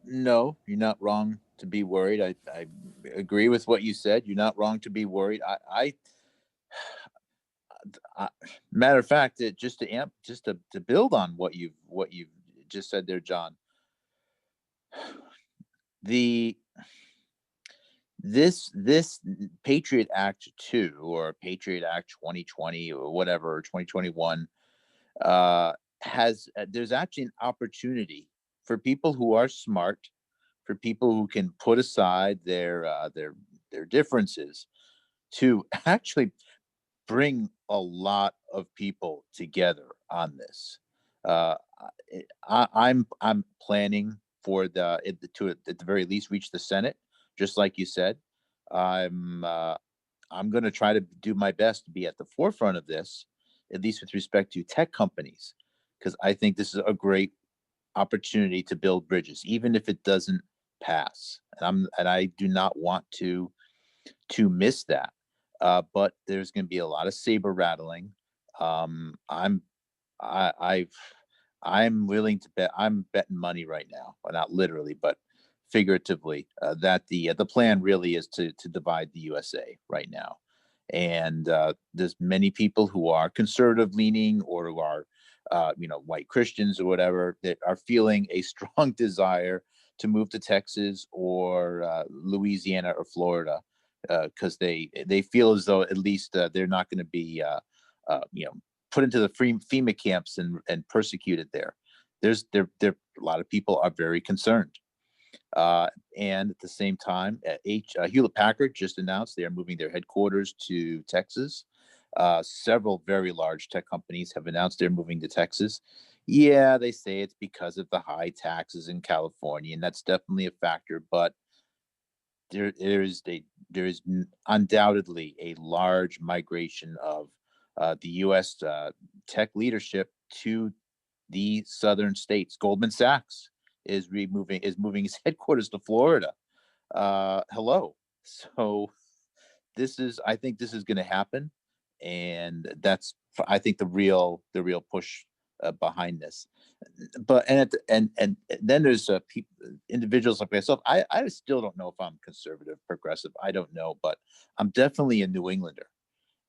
Speaker 4: No, you're not wrong to be worried. I agree with what you said. You're not wrong to be worried. Matter of fact, just to build on what you've just said there, John. This Patriot Act 2 or Patriot Act 2020 or whatever, 2021, there's actually an opportunity for people who are smart, for people who can put aside their differences, to actually bring a lot of people together on this. I'm planning for at the very least reach the Senate, just like you said. I'm going to try to do my best to be at the forefront of this, at least with respect to tech companies, because I think this is a great opportunity to build bridges, even if it doesn't pass. And I do not want to miss that. But there's going to be a lot of saber rattling. I'm I, I've I'm willing to bet. I'm betting money right now, well, not literally, but figuratively, that the plan really is to divide the USA right now. And there's many people who are conservative leaning or who are, white Christians or whatever, that are feeling a strong desire to move to Texas or Louisiana or Florida, because they feel as though at least they're not going to be put into the FEMA camps and persecuted there. A lot of people are very concerned. And at the same time, Hewlett Packard just announced they are moving their headquarters to Texas. Several very large tech companies have announced they're moving to Texas. Yeah, they say it's because of the high taxes in California, and that's definitely a factor. But there is undoubtedly a large migration of the U.S. Tech leadership to the southern states. Goldman Sachs is moving its headquarters to Florida. Hello. So I think this is going to happen, and that's, I think, the real push behind this. But and then there's individuals like myself. I still don't know if I'm conservative, progressive. I don't know, but I'm definitely a New Englander,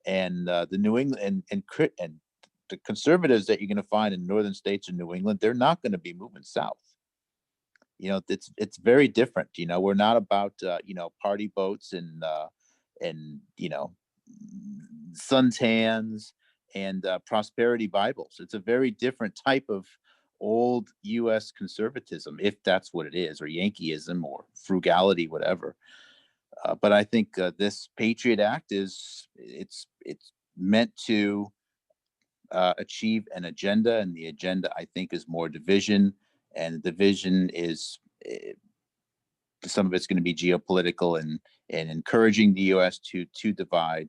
Speaker 4: and the New England and the conservatives that you're going to find in northern states of New England, they're not going to be moving south. It's very different. We're not about party boats and suntans and prosperity Bibles. It's a very different type of old U.S. conservatism, if that's what it is, or Yankeeism, or frugality, whatever. But I think this Patriot Act it's meant to achieve an agenda, and the agenda, I think, is more division, and the division is some of it's going to be geopolitical and encouraging the U.S. to divide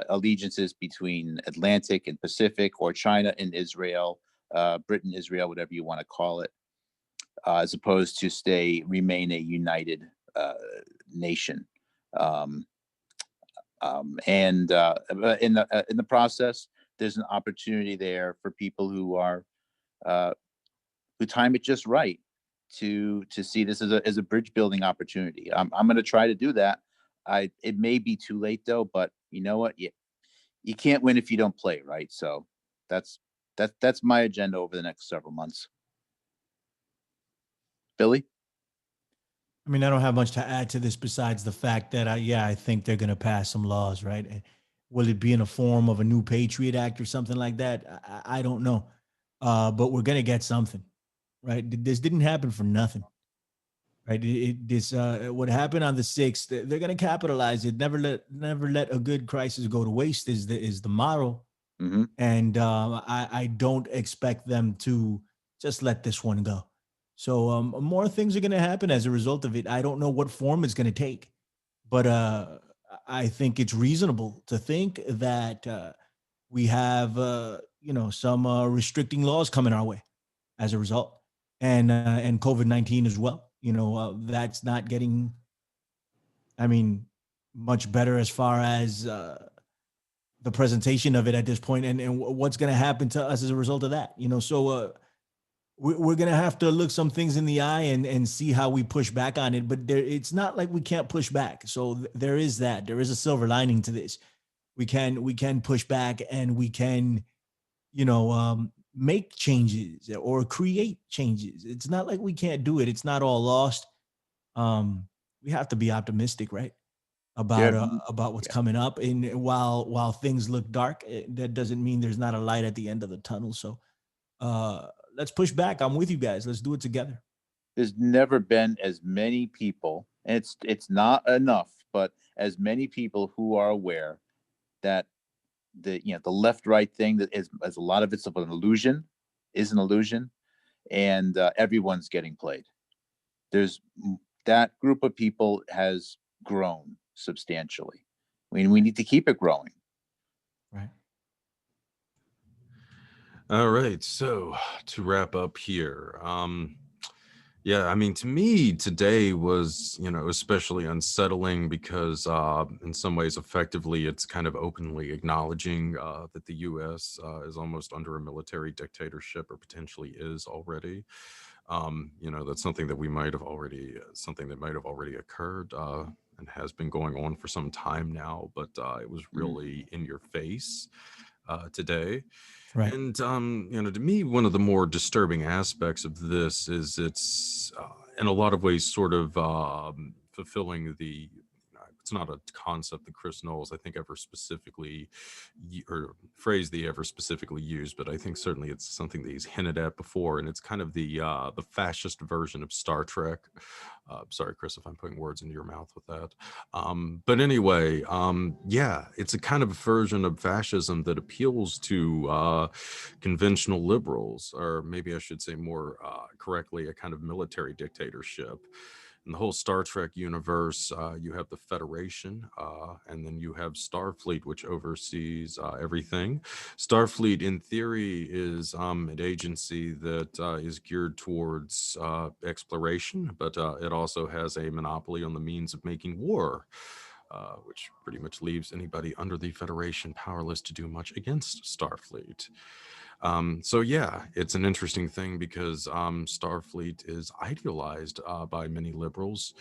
Speaker 4: allegiances between Atlantic and Pacific, or China and Israel, Britain, Israel, whatever you want to call it, as opposed to remain a united nation. And in the process, there's an opportunity there for people who time it just right to see this as a bridge building opportunity. I'm going to try to do that. It may be too late though, but you know what? You can't win if you don't play, right? So that's my agenda over the next several months. Billy?
Speaker 2: I mean, I don't have much to add to this besides the fact that I think they're going to pass some laws, right? Will it be in a form of a new Patriot Act or something like that? I don't know. But we're going to get something, right? This didn't happen for nothing, right? What happened on the 6th, they're going to capitalize it. Never let a good crisis go to waste is the motto.
Speaker 4: Mm-hmm.
Speaker 2: And I don't expect them to just let this one go. So more things are going to happen as a result of it. I don't know what form it's going to take, but I think it's reasonable to think that we have some restricting laws coming our way as a result, and COVID-19 as well. That's not getting, I mean, much better as far as the presentation of it at this point, and what's going to happen to us as a result of that. So we're going to have to look some things in the eye and see how we push back on it. But it's not like we can't push back. So there is a silver lining to this. We can push back, and we can, make changes or create changes. It's not like we can't do it. It's not all lost. We have to be optimistic, right? About what's coming up. And while things look dark, that doesn't mean there's not a light at the end of the tunnel. So let's push back. I'm with you guys. Let's do it together.
Speaker 4: There's never been as many people, and it's not enough, but as many people who are aware that the left right thing that is, as a lot of it's an illusion, and everyone's getting played. There's that group of people has grown substantially. We need to keep it growing.
Speaker 2: Right.
Speaker 1: All right. So to wrap up here, yeah, I mean, to me, today was, especially unsettling because in some ways, effectively, it's kind of openly acknowledging that the U.S. Is almost under a military dictatorship, or potentially is already. That's something that something that might have already occurred and has been going on for some time now, but it was really in your face today.
Speaker 2: Right.
Speaker 1: And to me, one of the more disturbing aspects of this is it's in a lot of ways sort of fulfilling the. It's not a concept that Chris Knowles, I think, ever specifically or phrase they ever specifically used, but I think certainly it's something that he's hinted at before, and it's kind of the fascist version of Star Trek. Sorry, Chris, if I'm putting words into your mouth with that. But anyway, yeah, it's a kind of version of fascism that appeals to conventional liberals, or maybe I should say more correctly, a kind of military dictatorship. In the whole Star Trek universe, you have the Federation, and then you have Starfleet, which oversees everything. Starfleet, in theory, is an agency that is geared towards exploration, but it also has a monopoly on the means of making war, which pretty much leaves anybody under the Federation powerless to do much against Starfleet. So yeah, it's an interesting thing because Starfleet is idealized by many liberals,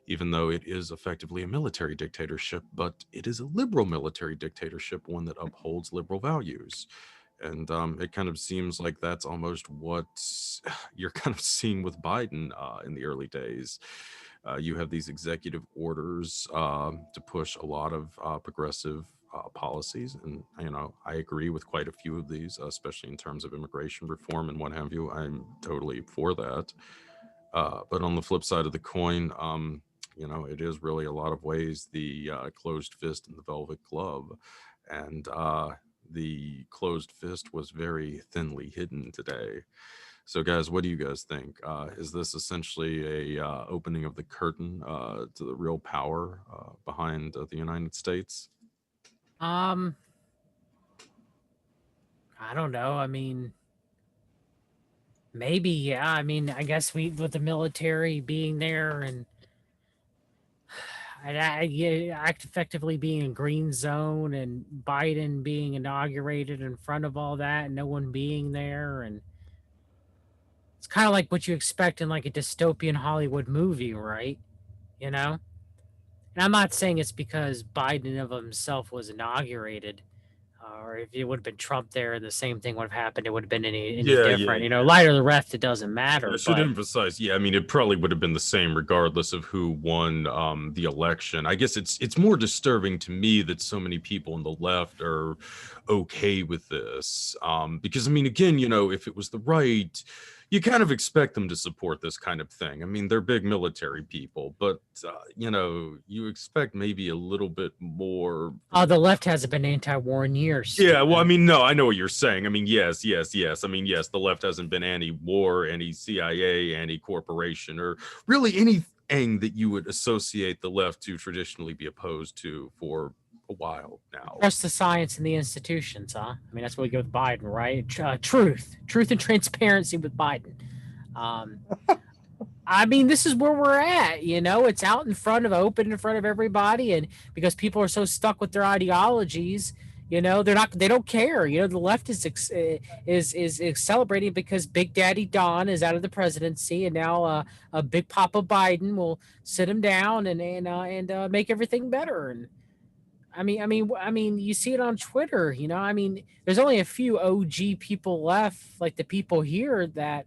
Speaker 1: even though it is effectively a military dictatorship, but it is a liberal military dictatorship, one that upholds liberal values. And it kind of seems like that's almost what you're kind of seeing with Biden in the early days. You have these executive orders to push a lot of progressive policies, and I agree with quite a few of these, especially in terms of immigration reform and what have you. I'm totally for that. But on the flip side of the coin, it is really a lot of ways the closed fist and the velvet glove, and the closed fist was very thinly hidden today. So, guys, what do you guys think? Is this essentially a opening of the curtain to the real power behind the United States?
Speaker 3: I don't know. I mean, maybe, yeah. I mean, I guess with the military being there and yeah, act effectively being a green zone and Biden being inaugurated in front of all that and no one being there. And it's kind of like what you expect in like a dystopian Hollywood movie, right? You know? And I'm not saying it's because Biden of himself was inaugurated, or if it would have been Trump there, the same thing would have happened. It would have been any different. Light or the rest, it doesn't matter.
Speaker 1: I should emphasize, yeah, I mean, it probably would have been the same regardless of who won the election. I guess it's more disturbing to me that so many people on the left are okay with this. Because, I mean, again, if it was the right, you kind of expect them to support this kind of thing. I mean, they're big military people, but, you expect maybe a little bit more.
Speaker 3: Oh, the left hasn't been anti-war in years.
Speaker 1: Yeah, well, I mean, no, I know what you're saying. I mean, yes. I mean, yes, the left hasn't been anti-war, anti-CIA, anti-corporation, or really anything that you would associate the left to traditionally be opposed to for a while now.
Speaker 3: Trust the science and the institutions, huh? I mean, that's what we get with Biden, right? Truth and transparency with Biden. I mean, this is where we're at. It's out in front of, open in front of everybody, and because people are so stuck with their ideologies, they don't care. The left is celebrating because Big Daddy Don is out of the presidency, and now a Big Papa Biden will sit him down and make everything better. And I mean, you see it on Twitter. I mean, there's only a few OG people left, like the people here that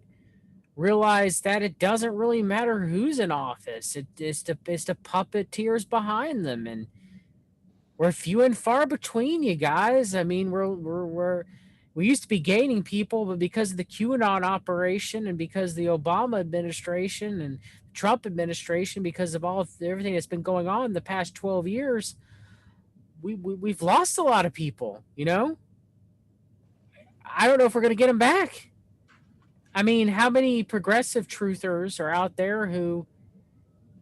Speaker 3: realize that it doesn't really matter who's in office. It's the puppeteers behind them, and we're few and far between, you guys. I mean, we used to be gaining people, but because of the QAnon operation and because of the Obama administration and Trump administration, because of everything that's been going on in the past 12 years, we've lost a lot of people. I don't know if we're going to get them back. I mean, how many progressive truthers are out there who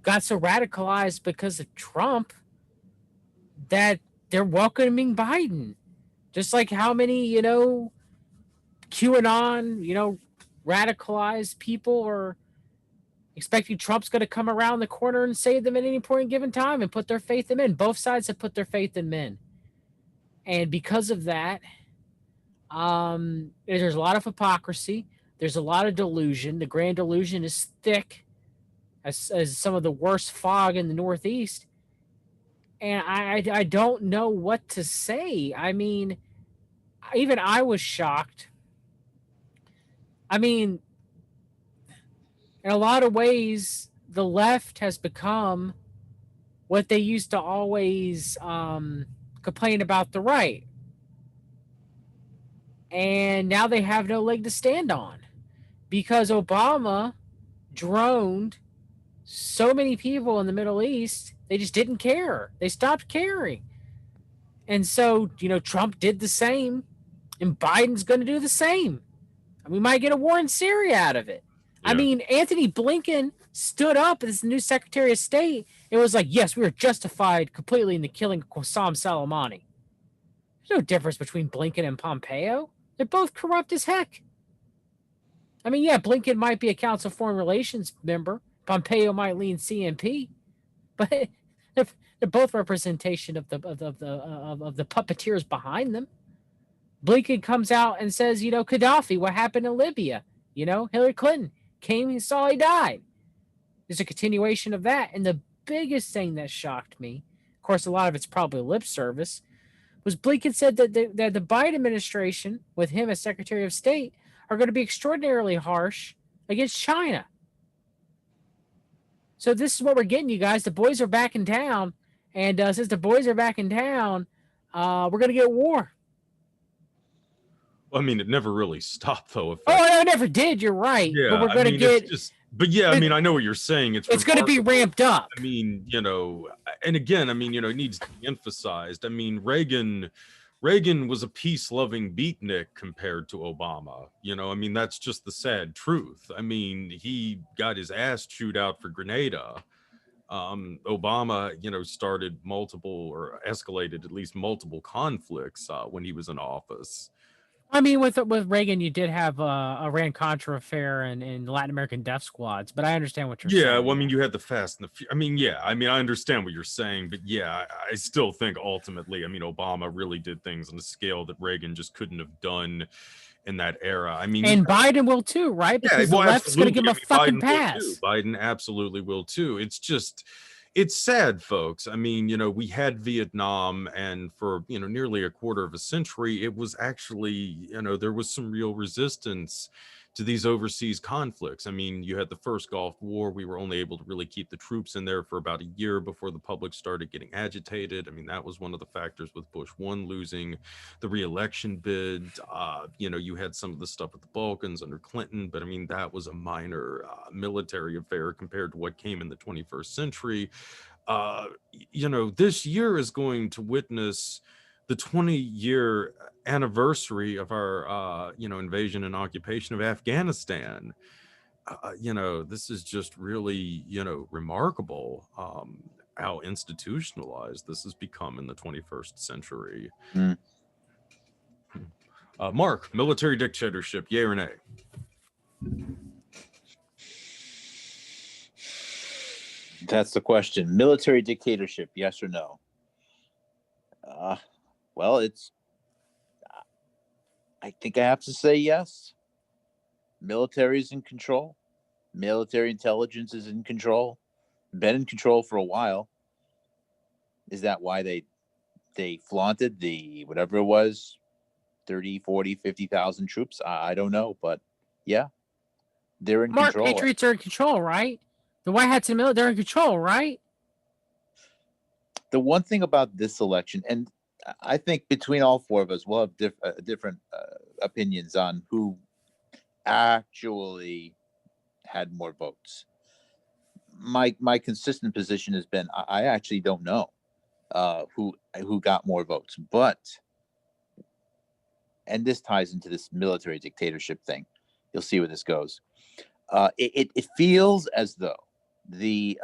Speaker 3: got so radicalized because of Trump that they're welcoming Biden. Just like how many, QAnon, radicalized people are expecting Trump's going to come around the corner and save them at any point in given time and put their faith in men. Both sides have put their faith in men. And because of that, there's a lot of hypocrisy. There's a lot of delusion. The grand delusion is thick as some of the worst fog in the Northeast. And I don't know what to say. I mean, even I was shocked. I mean, in a lot of ways, the left has become what they used to always complain about the right. And now they have no leg to stand on because Obama droned so many people in the Middle East, they just didn't care. They stopped caring. And so, Trump did the same, and Biden's going to do the same. And we might get a war in Syria out of it. Yeah. I mean, Anthony Blinken stood up as the new Secretary of State. It was like, yes, we were justified completely in the killing of Qasem Soleimani. There's no difference between Blinken and Pompeo. They're both corrupt as heck. I mean, yeah, Blinken might be a Council of Foreign Relations member. Pompeo might lean CNP, but they're both representation of the puppeteers behind them. Blinken comes out and says, Gaddafi, what happened in Libya? Hillary Clinton came and saw he died. There's a continuation of that. And the biggest thing that shocked me, of course, a lot of it's probably lip service, was Blinken said that the Biden administration, with him as Secretary of State, are going to be extraordinarily harsh against China. So this is what we're getting, you guys. The boys are back in town. And since the boys are back in town, we're going to get war.
Speaker 1: Well, I mean, it never really stopped, though.
Speaker 3: Oh, it never did. You're right.
Speaker 1: Yeah,
Speaker 3: but we're going to get...
Speaker 1: But yeah, I mean, I know what you're saying.
Speaker 3: It's going to be ramped up.
Speaker 1: I mean, and again, I mean, it needs to be emphasized. I mean, Reagan was a peace-loving beatnik compared to Obama. I mean, that's just the sad truth. I mean, he got his ass chewed out for Grenada. Obama, started multiple or escalated at least multiple conflicts when he was in office.
Speaker 3: I mean, with Reagan, you did have a Iran-Contra affair and Latin American death squads, but I understand what you're saying.
Speaker 1: Yeah, well, I mean, you had the Fast and the... I mean, I understand what you're saying, but yeah, I still think ultimately, I mean, Obama really did things on a scale that Reagan just couldn't have done in that era. I mean...
Speaker 3: And Biden will too, right? Because the left's going to give him a fucking pass.
Speaker 1: Biden absolutely will too. It's just... It's sad, folks. I mean, we had Vietnam, and for, nearly a quarter of a century, it was actually, there was some real resistance to these overseas conflicts. I mean, you had the first Gulf War. We were only able to really keep the troops in there for about a year before the public started getting agitated. I mean, that was one of the factors with Bush 1 losing the re-election bid. You had some of the stuff with the Balkans under Clinton, but I mean, that was a minor military affair compared to what came in the 21st century. This year is going to witness the 20-year anniversary of our, invasion and occupation of Afghanistan. This is just really, remarkable how institutionalized this has become in the 21st century. Mm. Mark, military dictatorship, yay or nay?
Speaker 4: That's the question. Military dictatorship, yes or no? Well, I think I have to say yes. Military is in control. Military intelligence is in control. Been in control for a while. Is that why they flaunted the, whatever it was, 30, 40, 50,000 troops? I don't know, but yeah, they're in control.
Speaker 3: Patriots are in control, right? The White Hats and military, they're in control, right?
Speaker 4: The one thing about this election, and I think between all four of us, we'll have different opinions on who actually had more votes. My consistent position has been I actually don't know who got more votes, but, and this ties into this military dictatorship thing. You'll see where this goes. It feels as though the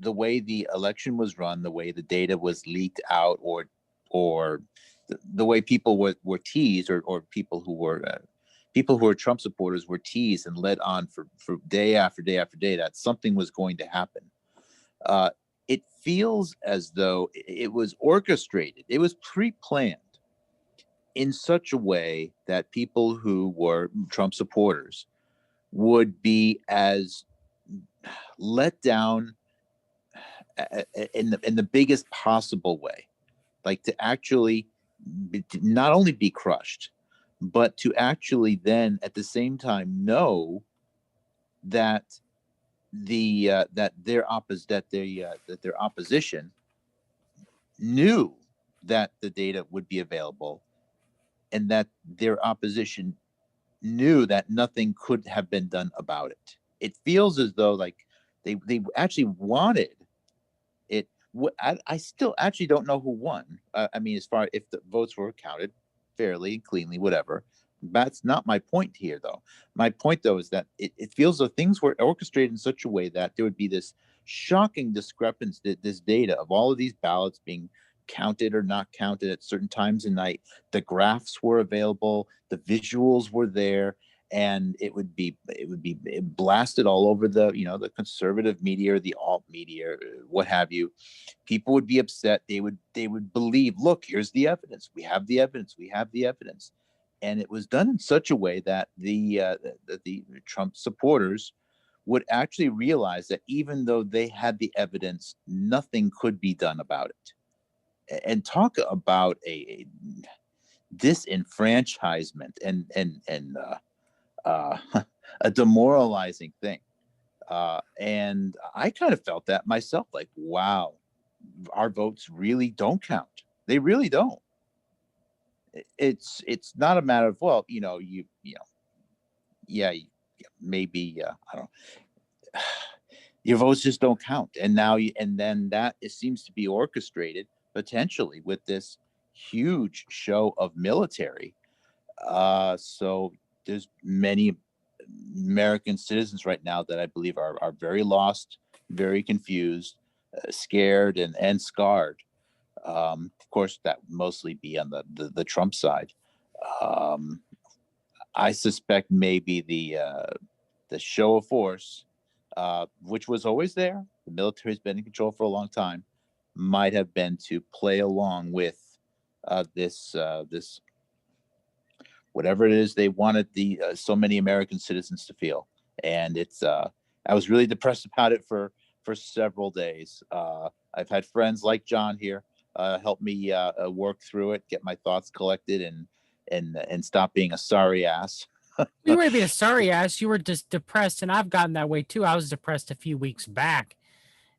Speaker 4: way the election was run, the way the data was leaked out, or the way people were teased, or people who were Trump supporters were teased and led on for day after day after day that something was going to happen. It feels as though it was orchestrated. It was pre-planned in such a way that people who were Trump supporters would be as let down in the biggest possible way, like to actually not only be crushed, but to actually then at the same time know that that their opposition knew that the data would be available, and that their opposition knew that nothing could have been done about it. It feels as though like they actually wanted it. I still actually don't know who won. I mean, as far if the votes were counted fairly and cleanly, whatever. That's not my point here, though. My point, though, is that it feels though things were orchestrated in such a way that there would be this shocking discrepancy, this data of all of these ballots being counted or not counted at certain times of night. The graphs were available, the visuals were there, and it would be blasted all over the the conservative media or the alt media, what have you. People would be upset. They would believe, look, here's the evidence. We have the evidence. We have the evidence. And it was done in such a way that the Trump supporters would actually realize that even though they had the evidence, nothing could be done about it. And talk about a disenfranchisement and a demoralizing thing. And I kind of felt that myself, like, wow, our votes really don't count. They really don't. It's not a matter of, well, maybe I don't know, your votes just don't count, and then that it seems to be orchestrated potentially with this huge show of military. So there's many American citizens right now that I believe are very lost, very confused, scared, and scarred. Of course, that would mostly be on the Trump side. I suspect maybe the show of force, which was always there, the military's been in control for a long time, might have been to play along with this whatever it is they wanted the so many American citizens to feel. And it's I was really depressed about it for several days. I've had friends like John here help me work through it, get my thoughts collected, and stop being a sorry ass.
Speaker 3: You weren't being a sorry ass. You were just depressed, and I've gotten that way too. I was depressed a few weeks back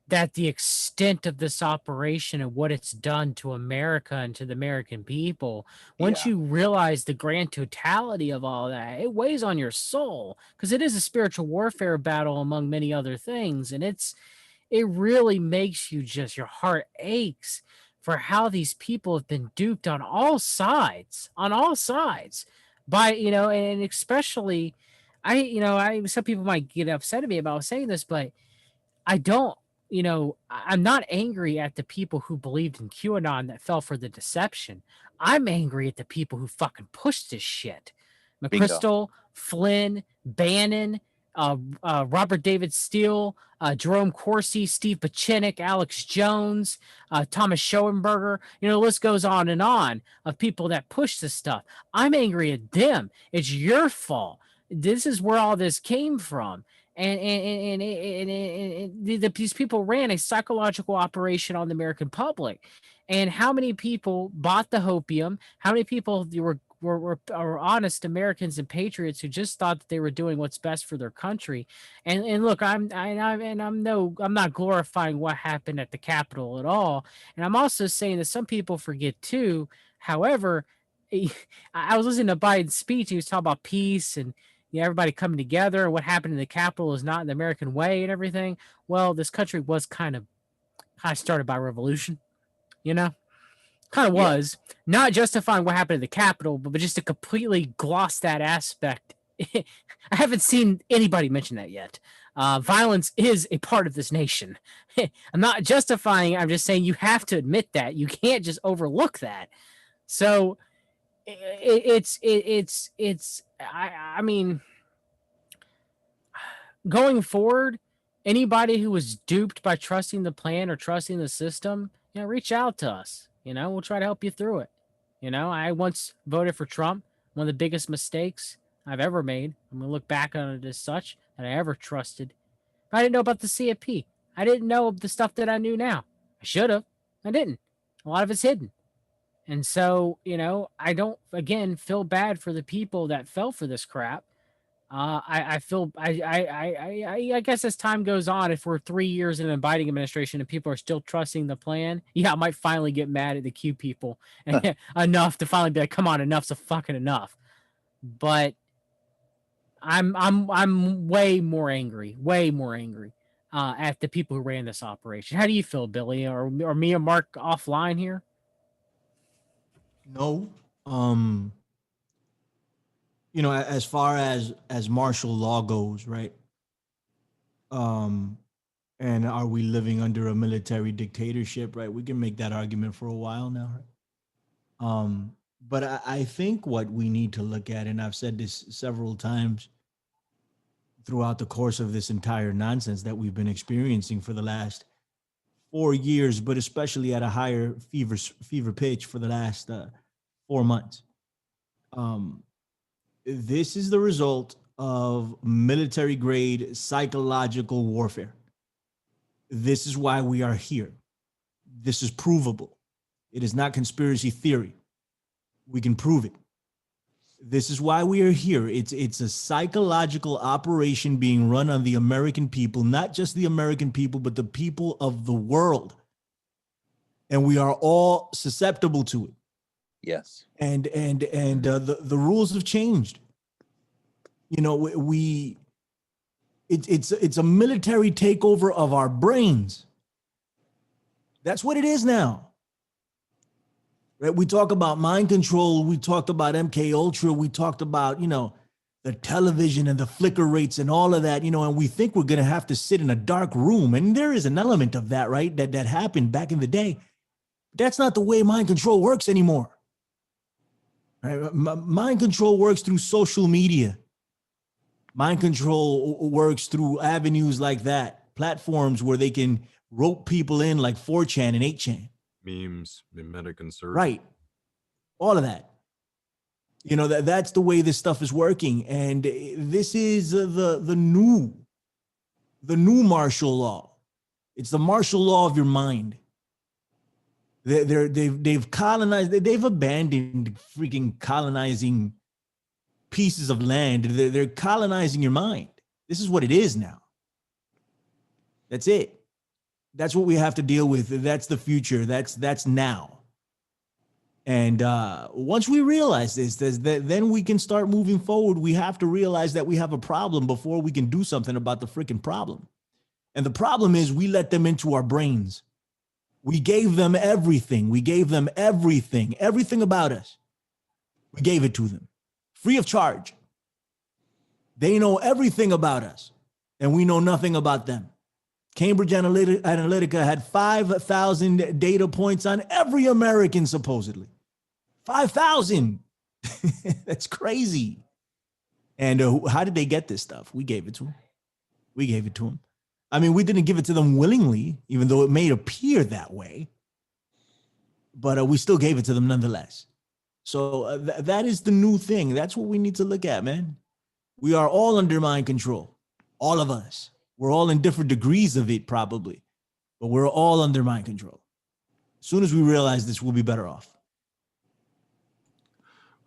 Speaker 3: that the extent of this operation and what it's done to America and to the American people, once
Speaker 4: Yeah.
Speaker 3: you realize the grand totality of all that, it weighs on your soul, because it is a spiritual warfare battle among many other things. And it really makes you just, your heart aches for how these people have been duped on all sides by, and especially some people might get upset at me about saying this, but I don't, I'm not angry at the people who believed in QAnon that fell for the deception. I'm angry at the people who fucking pushed this shit.
Speaker 4: Bingo.
Speaker 3: McChrystal, Flynn, Bannon, Robert David Steele, Jerome Corsi, Steve Pachinik, Alex Jones, Thomas Schoenberger. The list goes on and on of people that push this stuff. I'm angry at them. It's your fault. This is where all this came from. And these people ran a psychological operation on the American public. And how many people bought the hopium? How many people were honest Americans and patriots who just thought that they were doing what's best for their country? And look, I'm not glorifying what happened at the Capitol at all. And I'm also saying that some people forget too. However, I was listening to Biden's speech. He was talking about peace and everybody coming together. What happened in the Capitol is not the American way and everything. Well, this country was kind of started by revolution, kind of was. Not justifying what happened in the Capitol, but just to completely gloss that aspect I haven't seen anybody mention that yet. Violence is a part of this nation. I'm not justifying. I'm just saying you have to admit that. You can't just overlook that. So I mean, going forward, anybody who was duped by trusting the plan or trusting the system, reach out to us. We'll try to help you through it. I once voted for Trump, one of the biggest mistakes I've ever made. I'm going to look back on it as such that I ever trusted. But I didn't know about the CFP. I didn't know the stuff that I knew now. I should have. I didn't. A lot of it's hidden. And so, I don't, again, feel bad for the people that fell for this crap. I feel I guess as time goes on, if we're 3 years in an Biden administration and people are still trusting the plan, I might finally get mad at the Q people enough to finally be like, come on, enough's a fucking enough. But I'm way more angry at the people who ran this operation. How do you feel, Billy, or me and Mark offline here?
Speaker 2: No. As far as martial law goes, right? And are we living under a military dictatorship, right? We can make that argument for a while now, right? But I think what we need to look at, and I've said this several times throughout the course of this entire nonsense that we've been experiencing for the last 4 years, but especially at a higher fever pitch for the last 4 months. This is the result of military grade psychological warfare. This is why we are here. This is provable. It is not conspiracy theory. We can prove it. This is why we are here. It's a psychological operation being run on the American people, not just the American people, but the people of the world. And we are all susceptible to it.
Speaker 4: Yes.
Speaker 2: And the rules have changed. It's a military takeover of our brains. That's what it is now. Right? We talk about mind control. We talked about MK Ultra. We talked about, the television and the flicker rates and all of that, and we think we're going to have to sit in a dark room. And there is an element of that, right? That happened back in the day. That's not the way mind control works anymore. Right? Mind control works through social media. Mind control works through avenues like that, platforms where they can rope people in like 4chan and 8chan.
Speaker 1: Memes, mimetic insertion.
Speaker 2: Right. All of that. That's the way this stuff is working. And this is the new martial law. It's the martial law of your mind. They've colonized, they've abandoned freaking colonizing pieces of land. They're colonizing your mind. This is what it is now. That's it. That's what we have to deal with. That's the future. That's now. And once we realize this, then we can start moving forward. We have to realize that we have a problem before we can do something about the freaking problem. And the problem is we let them into our brains. We gave them everything. We gave them everything about us. We gave it to them free of charge. They know everything about us, and we know nothing about them. Cambridge Analytica had 5,000 data points on every American, supposedly. 5,000. That's crazy. And how did they get this stuff? We gave it to them. I mean, we didn't give it to them willingly, even though it may appear that way. But we still gave it to them nonetheless. So that is the new thing. That's what we need to look at, man. We are all under mind control. All of us. We're all in different degrees of it, probably. But we're all under mind control. As soon as we realize this, we'll be better off.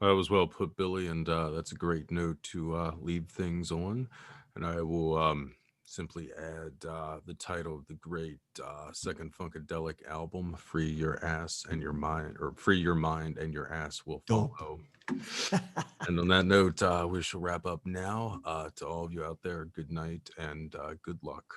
Speaker 1: That was well put, Billy, and that's a great note to leave things on. And I will simply add the title of the great Second Funkadelic album, Free Your Ass and Your Mind, or Free Your Mind and Your Ass Will Follow. And on that note, we shall wrap up now. To all of you out there, good night and good luck.